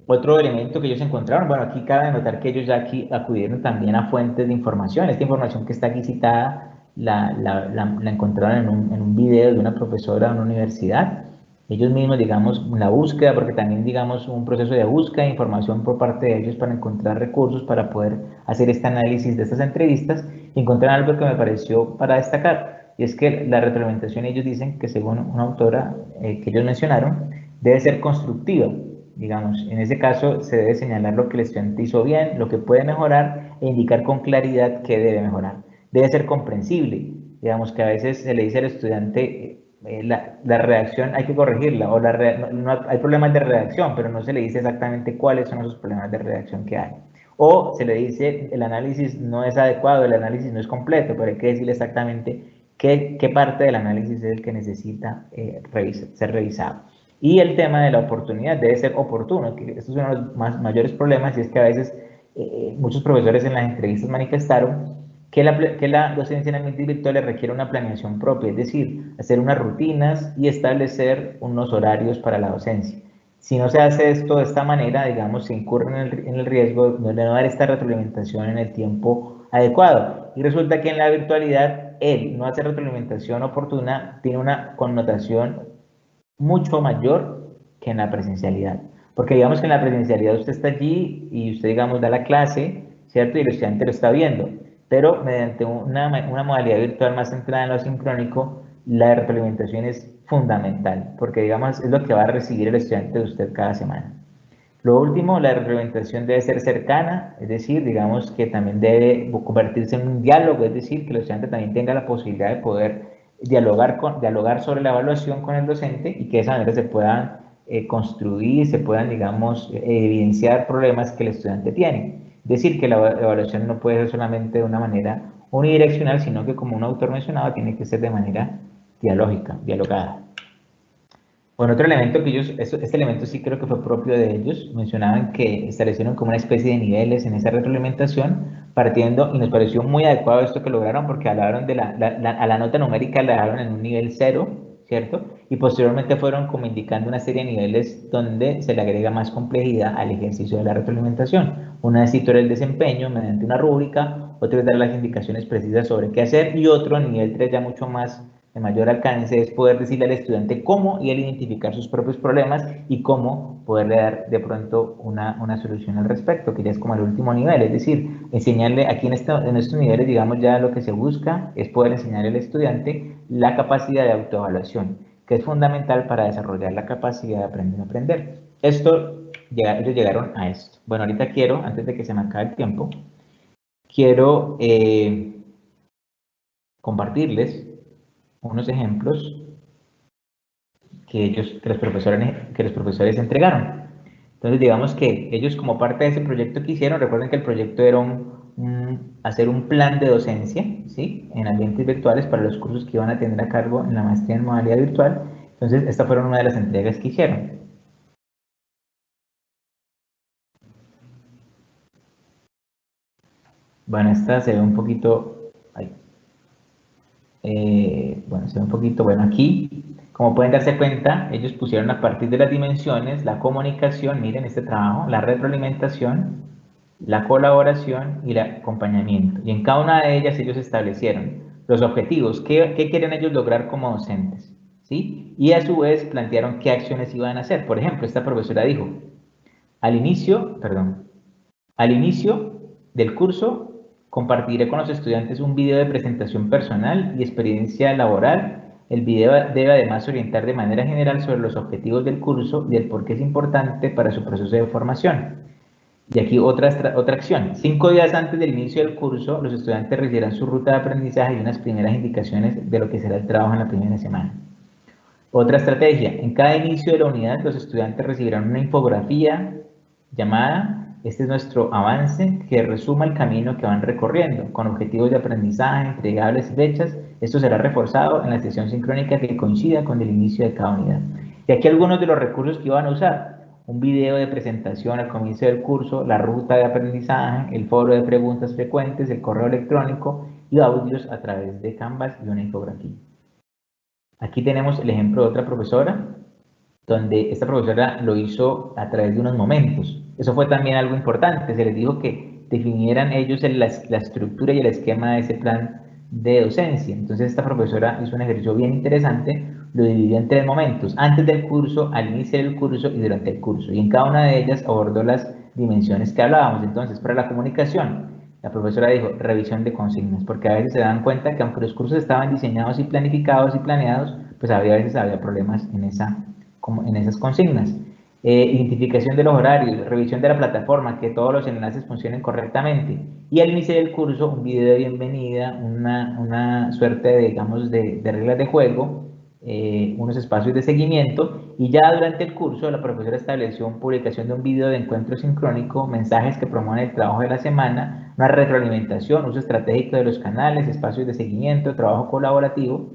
Speaker 2: Otro elemento que ellos encontraron, bueno, aquí cabe notar que ellos ya aquí acudieron también a fuentes de información. Esta información que está aquí citada la encontraron en un video de una profesora de una universidad. Ellos mismos, digamos, la búsqueda, porque también, digamos, un proceso de búsqueda de información por parte de ellos para encontrar recursos para poder hacer este análisis de estas entrevistas, y encontraron algo que me pareció para destacar, y es que la retroalimentación, ellos dicen que según una autora que ellos mencionaron, debe ser constructiva. Digamos, en ese caso se debe señalar lo que el estudiante hizo bien, lo que puede mejorar e indicar con claridad qué debe mejorar. Debe ser comprensible. Digamos que a veces se le dice al estudiante la redacción hay que corregirla o hay problemas de redacción, pero no se le dice exactamente cuáles son esos problemas de redacción que hay. O se le dice el análisis no es adecuado, el análisis no es completo, pero hay que decirle exactamente qué parte del análisis es el que necesita ser revisado. Y el tema de la oportunidad debe ser oportuno, que estos son los mayores problemas, y es que a veces muchos profesores en las entrevistas manifestaron que la docencia en ambientes virtuales requiere una planeación propia, es decir, hacer unas rutinas y establecer unos horarios para la docencia. Si no se hace esto de esta manera, digamos, se incurre en el riesgo de no dar esta retroalimentación en el tiempo adecuado. Y resulta que en la virtualidad, el no hacer retroalimentación oportuna tiene una connotación mucho mayor que en la presencialidad. Porque digamos que en la presencialidad usted está allí y usted, digamos, da la clase, ¿cierto? Y el estudiante lo está viendo, pero mediante una modalidad virtual más centrada en lo asincrónico, la retroalimentación es fundamental, porque digamos es lo que va a recibir el estudiante de usted cada semana. Lo último, la retroalimentación debe ser cercana, es decir, digamos que también debe convertirse en un diálogo, es decir, que el estudiante también tenga la posibilidad de poder dialogar sobre la evaluación con el docente y que de esa manera se puedan construir, se puedan, digamos, evidenciar problemas que el estudiante tiene. Es decir, que la evaluación no puede ser solamente de una manera unidireccional, sino que, como un autor mencionaba, tiene que ser de manera dialógica, dialogada. Bueno, otro elemento que este elemento sí creo que fue propio de ellos, mencionaban que establecieron como una especie de niveles en esa retroalimentación, partiendo, y nos pareció muy adecuado esto que lograron, porque hablaron de a la nota numérica la dejaron en un nivel 0, ¿cierto? Y posteriormente fueron como indicando una serie de niveles donde se le agrega más complejidad al ejercicio de la retroalimentación. Una es situar el desempeño mediante una rúbrica, otra es dar las indicaciones precisas sobre qué hacer, y otro, nivel 3, ya mucho más de mayor alcance, es poder decirle al estudiante cómo y él identificar sus propios problemas y cómo poderle dar de pronto una solución al respecto, que ya es como el último nivel, es decir, enseñarle aquí en estos niveles, digamos, ya lo que se busca es poder enseñar al estudiante la capacidad de autoevaluación, que es fundamental para desarrollar la capacidad de aprender a aprender. Ellos llegaron a esto. Bueno, ahorita quiero, antes de que se me acabe el tiempo, quiero compartirles unos ejemplos que los profesores entregaron. Entonces, digamos que ellos, como parte de ese proyecto que hicieron, recuerden que el proyecto era hacer un plan de docencia, ¿sí?, en ambientes virtuales para los cursos que iban a tener a cargo en la maestría en modalidad virtual. Entonces, estas fueron una de las entregas que hicieron. Bueno, esta se ve un poquito... bueno, se ve un poquito... Bueno, aquí, como pueden darse cuenta, ellos pusieron a partir de las dimensiones, la comunicación, miren este trabajo, la retroalimentación, la colaboración y el acompañamiento. Y en cada una de ellas ellos establecieron los objetivos, qué querían ellos lograr como docentes, ¿sí? Y a su vez plantearon qué acciones iban a hacer. Por ejemplo, esta profesora dijo, al inicio del curso compartiré con los estudiantes un video de presentación personal y experiencia laboral. El video debe además orientar de manera general sobre los objetivos del curso y el por qué es importante para su proceso de formación. Y aquí otra acción. 5 días antes del inicio del curso, los estudiantes recibirán su ruta de aprendizaje y unas primeras indicaciones de lo que será el trabajo en la primera semana. Otra estrategia. En cada inicio de la unidad, los estudiantes recibirán una infografía llamada "Este es nuestro avance", que resuma el camino que van recorriendo, con objetivos de aprendizaje, entregables y fechas. Esto será reforzado en la sesión sincrónica que coincida con el inicio de cada unidad. Y aquí algunos de los recursos que iban a usar: un video de presentación al comienzo del curso, la ruta de aprendizaje, el foro de preguntas frecuentes, el correo electrónico y audios a través de Canvas y una infografía. Aquí tenemos el ejemplo de otra profesora, donde esta profesora lo hizo a través de unos momentos. Eso fue también algo importante, se les dijo que definieran ellos la estructura y el esquema de ese plan de docencia. Entonces esta profesora hizo un ejercicio bien interesante, lo dividió en 3 momentos: antes del curso, al inicio del curso y durante el curso. Y en cada una de ellas abordó las dimensiones que hablábamos. Entonces, para la comunicación, la profesora dijo revisión de consignas, porque a veces se dan cuenta que aunque los cursos estaban diseñados y planificados y planeados, pues a veces había problemas en esas consignas. Identificación de los horarios, revisión de la plataforma, que todos los enlaces funcionen correctamente. Y al inicio del curso, un video de bienvenida, una suerte de, digamos, de reglas de juego, unos espacios de seguimiento. Y ya durante el curso, la profesora estableció una publicación de un video de encuentro sincrónico, mensajes que promueven el trabajo de la semana, una retroalimentación, uso estratégico de los canales, espacios de seguimiento, trabajo colaborativo.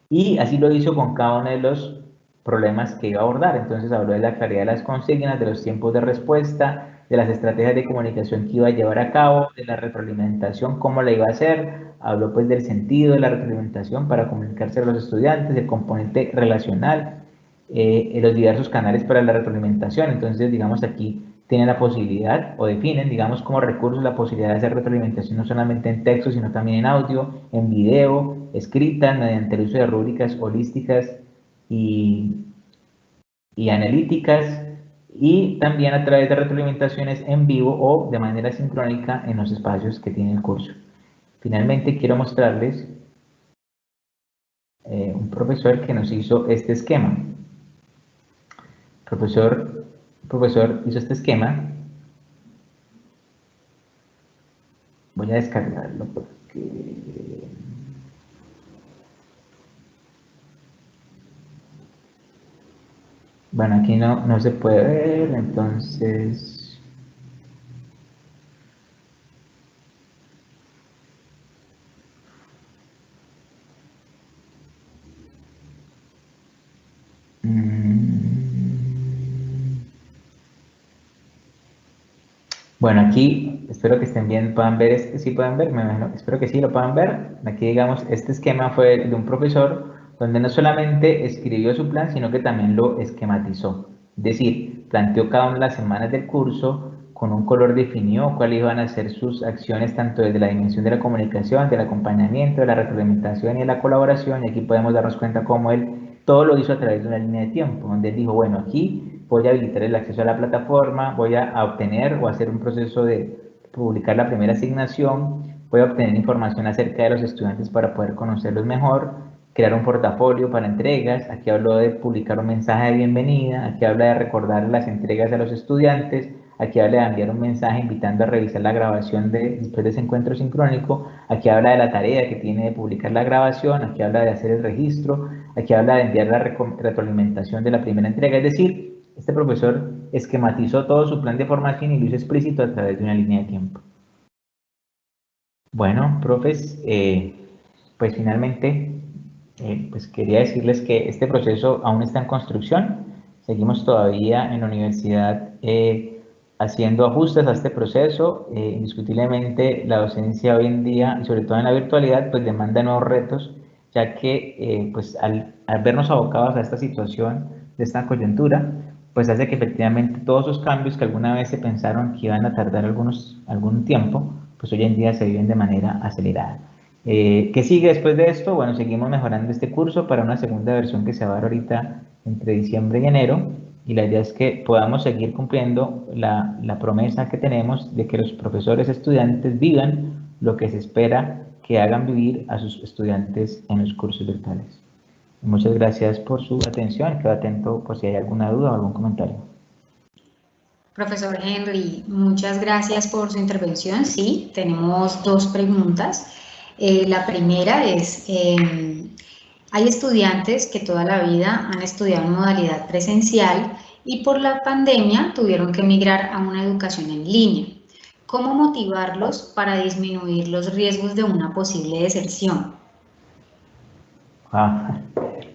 Speaker 2: Y así lo hizo con cada uno de los problemas que iba a abordar. Entonces habló de la claridad de las consignas, de los tiempos de respuesta, de las estrategias de comunicación que iba a llevar a cabo, de la retroalimentación, cómo la iba a hacer. Habló pues del sentido de la retroalimentación para comunicarse a los estudiantes, el componente relacional, los diversos canales para la retroalimentación. Entonces, digamos, aquí tienen la posibilidad, o definen, digamos, como recursos la posibilidad de hacer retroalimentación no solamente en texto, sino también en audio, en video, escrita, mediante el uso de rúbricas holísticas y analíticas, y también a través de retroalimentaciones en vivo o de manera sincrónica en los espacios que tiene el curso. Finalmente quiero mostrarles un profesor que nos hizo este esquema. El profesor hizo este esquema. Voy a descargarlo porque... Bueno, aquí no se puede ver, entonces... Bueno, aquí espero que estén bien, puedan ver este, sí pueden ver, me imagino, espero que sí lo puedan ver. Aquí digamos, este esquema fue de un profesor donde no solamente escribió su plan, sino que también lo esquematizó. Es decir, planteó cada una de las semanas del curso con un color definido cuáles iban a ser sus acciones tanto desde la dimensión de la comunicación, del acompañamiento, de la retroalimentación y de la colaboración. Y aquí podemos darnos cuenta cómo él todo lo hizo a través de una línea de tiempo, donde él dijo, bueno, aquí voy a habilitar el acceso a la plataforma, voy a obtener o hacer un proceso de publicar la primera asignación, voy a obtener información acerca de los estudiantes para poder conocerlos mejor, crear un portafolio para entregas, aquí hablo de publicar un mensaje de bienvenida, aquí habla de recordar las entregas a los estudiantes, aquí habla de enviar un mensaje invitando a revisar la grabación después de ese encuentro sincrónico, aquí habla de la tarea que tiene de publicar la grabación, aquí habla de hacer el registro, aquí habla de enviar la retroalimentación de la primera entrega, es decir, este profesor esquematizó todo su plan de formación y lo hizo explícito a través de una línea de tiempo. Bueno, profes, pues finalmente pues quería decirles que este proceso aún está en construcción. Seguimos todavía en la universidad haciendo ajustes a este proceso. Indiscutiblemente la docencia hoy en día, y sobre todo en la virtualidad, pues demanda nuevos retos, ya que pues al vernos abocados a esta situación de esta coyuntura, pues hace que efectivamente todos esos cambios que alguna vez se pensaron que iban a tardar algún tiempo, pues hoy en día se viven de manera acelerada. ¿Qué sigue después de esto? Bueno, seguimos mejorando este curso para una segunda versión que se va a dar ahorita entre diciembre y enero, y la idea es que podamos seguir cumpliendo la promesa que tenemos de que los profesores estudiantes vivan lo que se espera que hagan vivir a sus estudiantes en los cursos virtuales. Muchas gracias por su atención. Quedo atento por si hay alguna duda o algún comentario.
Speaker 1: Profesor Henry, muchas gracias por su intervención. Sí, tenemos dos preguntas. La primera es, hay estudiantes que toda la vida han estudiado en modalidad presencial y por la pandemia tuvieron que migrar a una educación en línea. ¿Cómo motivarlos para disminuir los riesgos de una posible deserción?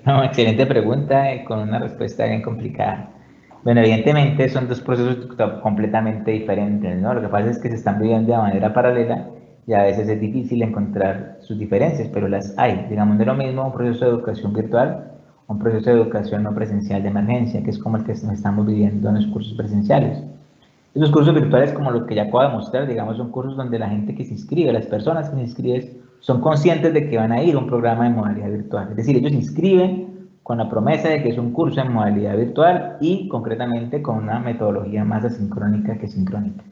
Speaker 2: No, excelente pregunta con una respuesta bien complicada. Bueno, evidentemente son dos procesos completamente diferentes, ¿no? Lo que pasa es que se están viviendo de manera paralela y a veces es difícil encontrar sus diferencias, pero las hay. Digamos, de lo mismo un proceso de educación virtual, un proceso de educación no presencial de emergencia, que es como el que estamos viviendo en los cursos presenciales. Esos cursos virtuales, como los que ya acabo de mostrar, digamos, son cursos donde la gente que se inscribe, las personas que se inscriben, son conscientes de que van a ir a un programa de modalidad virtual. Es decir, ellos se inscriben con la promesa de que es un curso en modalidad virtual y concretamente con una metodología más asincrónica que sincrónica.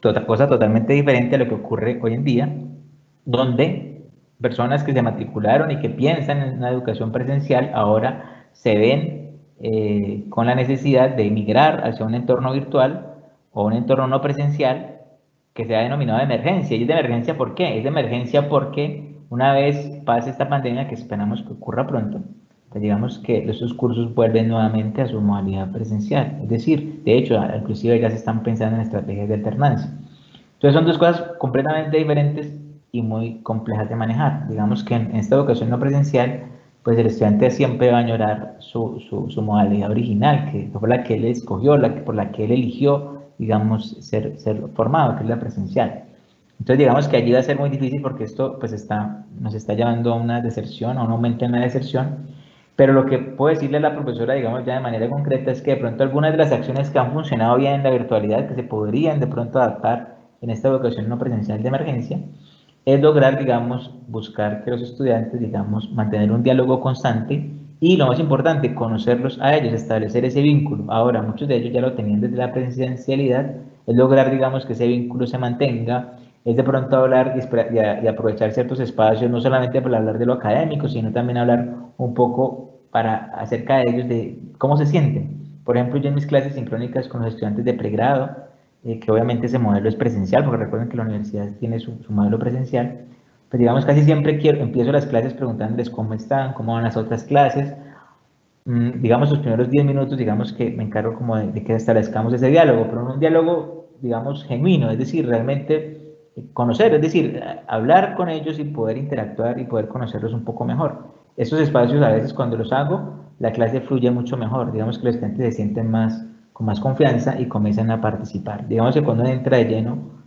Speaker 2: Otra cosa totalmente diferente a lo que ocurre hoy en día, donde personas que se matricularon y que piensan en una educación presencial ahora se ven con la necesidad de emigrar hacia un entorno virtual o un entorno no presencial que sea denominado de emergencia. ¿Y es de emergencia por qué? Es de emergencia porque una vez pase esta pandemia, que esperamos que ocurra pronto, pues digamos que esos cursos vuelven nuevamente a su modalidad presencial. Es decir, de hecho, inclusive ya se están pensando en estrategias de alternancia. Entonces son dos cosas completamente diferentes y muy complejas de manejar. Digamos que en esta educación no presencial, pues el estudiante siempre va a añorar su modalidad original, que fue la que él escogió, por la que él eligió, digamos, ser formado, que es la presencial. Entonces digamos que allí va a ser muy difícil porque esto pues nos está llevando a una deserción, a un aumento en la deserción, pero lo que puedo decirle a la profesora, digamos ya de manera concreta, es que de pronto algunas de las acciones que han funcionado bien en la virtualidad, que se podrían de pronto adaptar en esta educación no presencial de emergencia, es lograr, digamos, buscar que los estudiantes, digamos, mantener un diálogo constante y lo más importante, conocerlos a ellos, establecer ese vínculo. Ahora, muchos de ellos ya lo tenían desde la presencialidad, es lograr, digamos, que ese vínculo se mantenga, es de pronto hablar y aprovechar ciertos espacios, no solamente para hablar de lo académico, sino también hablar un poco acerca de ellos, de cómo se sienten. Por ejemplo, yo en mis clases sincrónicas con los estudiantes de pregrado, que obviamente ese modelo es presencial, porque recuerden que la universidad tiene su modelo presencial, pues digamos casi siempre empiezo las clases preguntándoles cómo están, cómo van las otras clases. Digamos los primeros 10 minutos, digamos que me encargo como de que establezcamos ese diálogo, pero no un diálogo, digamos, genuino, es decir, realmente conocer, es decir, hablar con ellos y poder interactuar y poder conocerlos un poco mejor. Estos espacios a veces cuando los hago, la clase fluye mucho mejor, digamos que los estudiantes se sienten más, con más confianza y comienzan a participar. Digamos que cuando uno entra de lleno,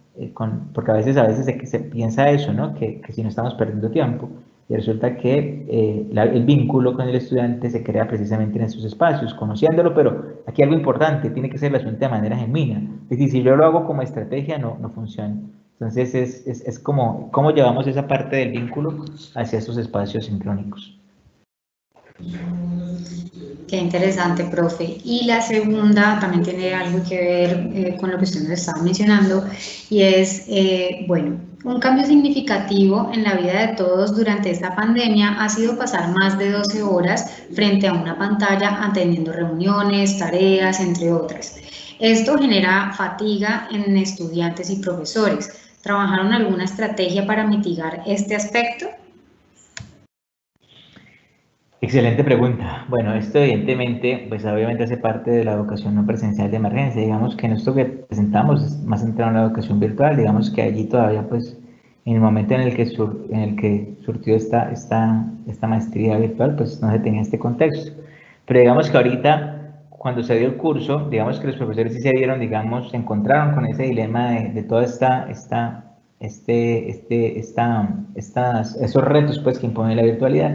Speaker 2: porque a veces se piensa eso, ¿no? Que si no estamos perdiendo tiempo, y resulta que el vínculo con el estudiante se crea precisamente en estos espacios, conociéndolo, pero aquí algo importante, tiene que ser el asunto de manera genuina. Es decir, si yo lo hago como estrategia, no funciona. Entonces es como cómo llevamos esa parte del vínculo hacia estos espacios sincrónicos.
Speaker 1: Qué interesante, profe. Y la segunda también tiene algo que ver con lo que usted nos estaba mencionando, y es, bueno, un cambio significativo en la vida de todos durante esta pandemia ha sido pasar más de 12 horas frente a una pantalla atendiendo reuniones, tareas, entre otras. Esto genera fatiga en estudiantes y profesores. ¿Trabajaron alguna estrategia para mitigar este aspecto?
Speaker 2: Excelente pregunta. Bueno, esto evidentemente, pues obviamente hace parte de la educación no presencial de emergencia. Digamos que en esto que presentamos es más centrado en la educación virtual. Digamos que allí todavía, pues, en el momento en el que surgió esta maestría virtual, pues no se tenía este contexto. Pero digamos que ahorita, cuando se dio el curso, digamos que los profesores sí se vieron, digamos, se encontraron con ese dilema de toda esos retos, pues, que impone la virtualidad.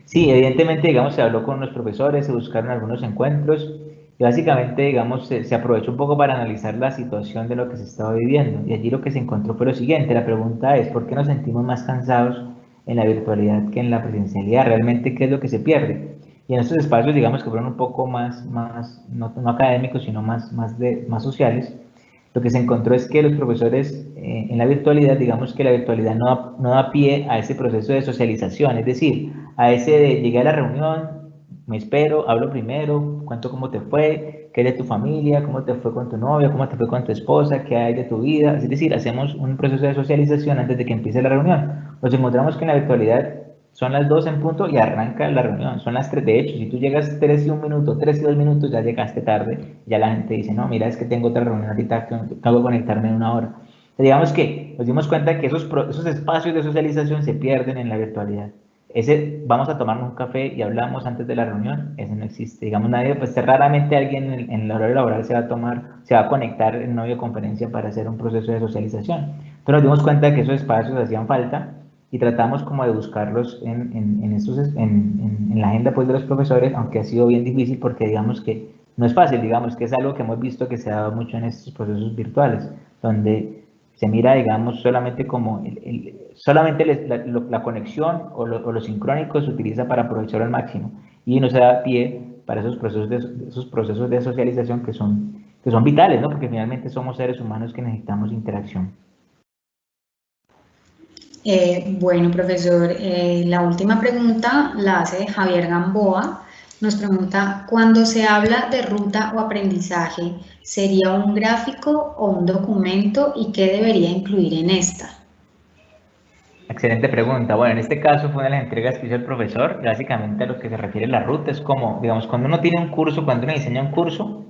Speaker 2: Sí, evidentemente, digamos, se habló con los profesores, se buscaron algunos encuentros y básicamente, digamos, se aprovechó un poco para analizar la situación de lo que se estaba viviendo. Y allí lo que se encontró fue lo siguiente, la pregunta es, ¿por qué nos sentimos más cansados en la virtualidad que en la presencialidad? ¿Realmente qué es lo que se pierde? Y en estos espacios, digamos, que fueron un poco más no académicos, sino más sociales, lo que se encontró es que los profesores en la virtualidad, digamos que la virtualidad no da pie a ese proceso de socialización, es decir, a ese de llegué a la reunión, me espero, hablo primero, cuento cómo te fue, qué es de tu familia, cómo te fue con tu novia, cómo te fue con tu esposa, qué hay de tu vida, es decir, hacemos un proceso de socialización antes de que empiece la reunión. Nos encontramos que en la virtualidad son las 2 en punto y arranca la reunión. Son las 3. De hecho, si tú llegas 3 y 1 minuto, 3 y 2 minutos, ya llegaste tarde. Ya la gente dice, no, mira, es que tengo otra reunión ahorita, tengo que conectarme en 1 hora. Entonces, digamos que nos dimos cuenta que esos espacios de socialización se pierden en la virtualidad. Ese, vamos a tomarnos un café y hablamos antes de la reunión, ese no existe. Digamos, nadie, pues raramente alguien en el horario laboral se va a conectar en una videoconferencia para hacer un proceso de socialización. Entonces nos dimos cuenta que esos espacios hacían falta y tratamos como de buscarlos en la agenda pues, de los profesores, aunque ha sido bien difícil porque digamos que no es fácil, digamos que es algo que hemos visto que se ha dado mucho en estos procesos virtuales, donde se mira, digamos, solamente como solamente la conexión o lo sincrónico se utiliza para aprovecharlo al máximo y no se da pie para esos procesos de socialización que son vitales, ¿no? Porque finalmente somos seres humanos que necesitamos interacción.
Speaker 1: Bueno, profesor, la última pregunta la hace Javier Gamboa. Nos pregunta, cuando se habla de ruta o aprendizaje, ¿sería un gráfico o un documento y qué debería incluir en esta?
Speaker 2: Excelente pregunta. Bueno, en este caso fue una de las entregas que hizo el profesor. Básicamente a lo que se refiere a la ruta es como, digamos, cuando uno tiene un curso, cuando uno diseña un curso,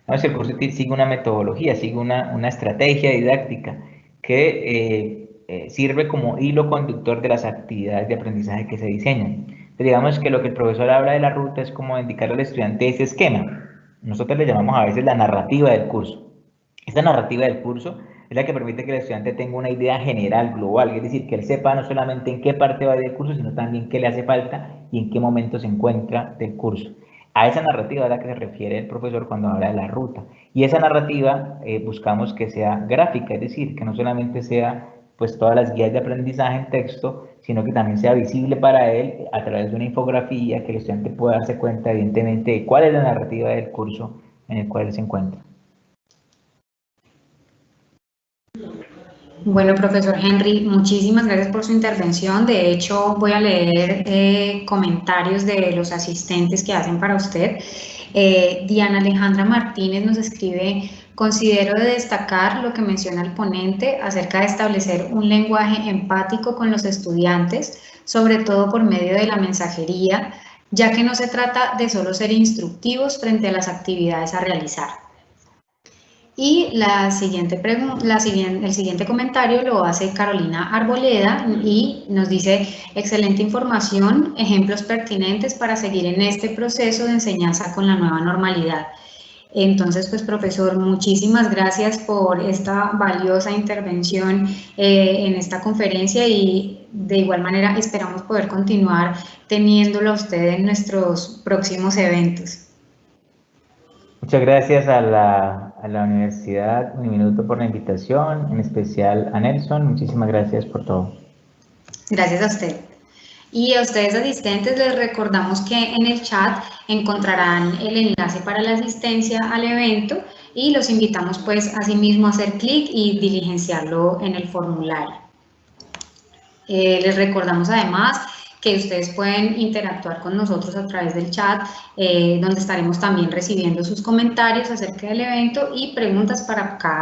Speaker 2: el curso sigue una metodología, sigue una estrategia didáctica que sirve como hilo conductor de las actividades de aprendizaje que se diseñan. Entonces, digamos que lo que el profesor habla de la ruta es como indicarle al estudiante ese esquema. Nosotros le llamamos a veces la narrativa del curso. Esta narrativa del curso es la que permite que el estudiante tenga una idea general, global, es decir, que él sepa no solamente en qué parte va del curso, sino también qué le hace falta y en qué momento se encuentra del curso. A esa narrativa es a la que se refiere el profesor cuando habla de la ruta. Y esa narrativa buscamos que sea gráfica, es decir, que no solamente sea pues todas las guías de aprendizaje en texto, sino que también sea visible para él a través de una infografía, que el estudiante pueda darse cuenta evidentemente de cuál es la narrativa del curso en el cual él se encuentra.
Speaker 1: Bueno, profesor Henry, muchísimas gracias por su intervención. De hecho, voy a leer comentarios de los asistentes que hacen para usted. Diana Alejandra Martínez nos escribe: considero de destacar lo que menciona el ponente acerca de establecer un lenguaje empático con los estudiantes, sobre todo por medio de la mensajería, ya que no se trata de solo ser instructivos frente a las actividades a realizar. Y el siguiente comentario lo hace Carolina Arboleda y nos dice: excelente información, ejemplos pertinentes para seguir en este proceso de enseñanza con la nueva normalidad. Entonces, pues profesor, muchísimas gracias por esta valiosa intervención en esta conferencia, y de igual manera esperamos poder continuar teniéndolo a usted en nuestros próximos eventos.
Speaker 2: Muchas gracias a la Universidad Uniminuto por la invitación, en especial a Nelson. Muchísimas gracias por todo.
Speaker 1: Gracias a usted. Y a ustedes asistentes les recordamos que en el chat encontrarán el enlace para la asistencia al evento, y los invitamos pues asimismo a hacer clic y diligenciarlo en el formulario. Les recordamos además que ustedes pueden interactuar con nosotros a través del chat, donde estaremos también recibiendo sus comentarios acerca del evento y preguntas para cada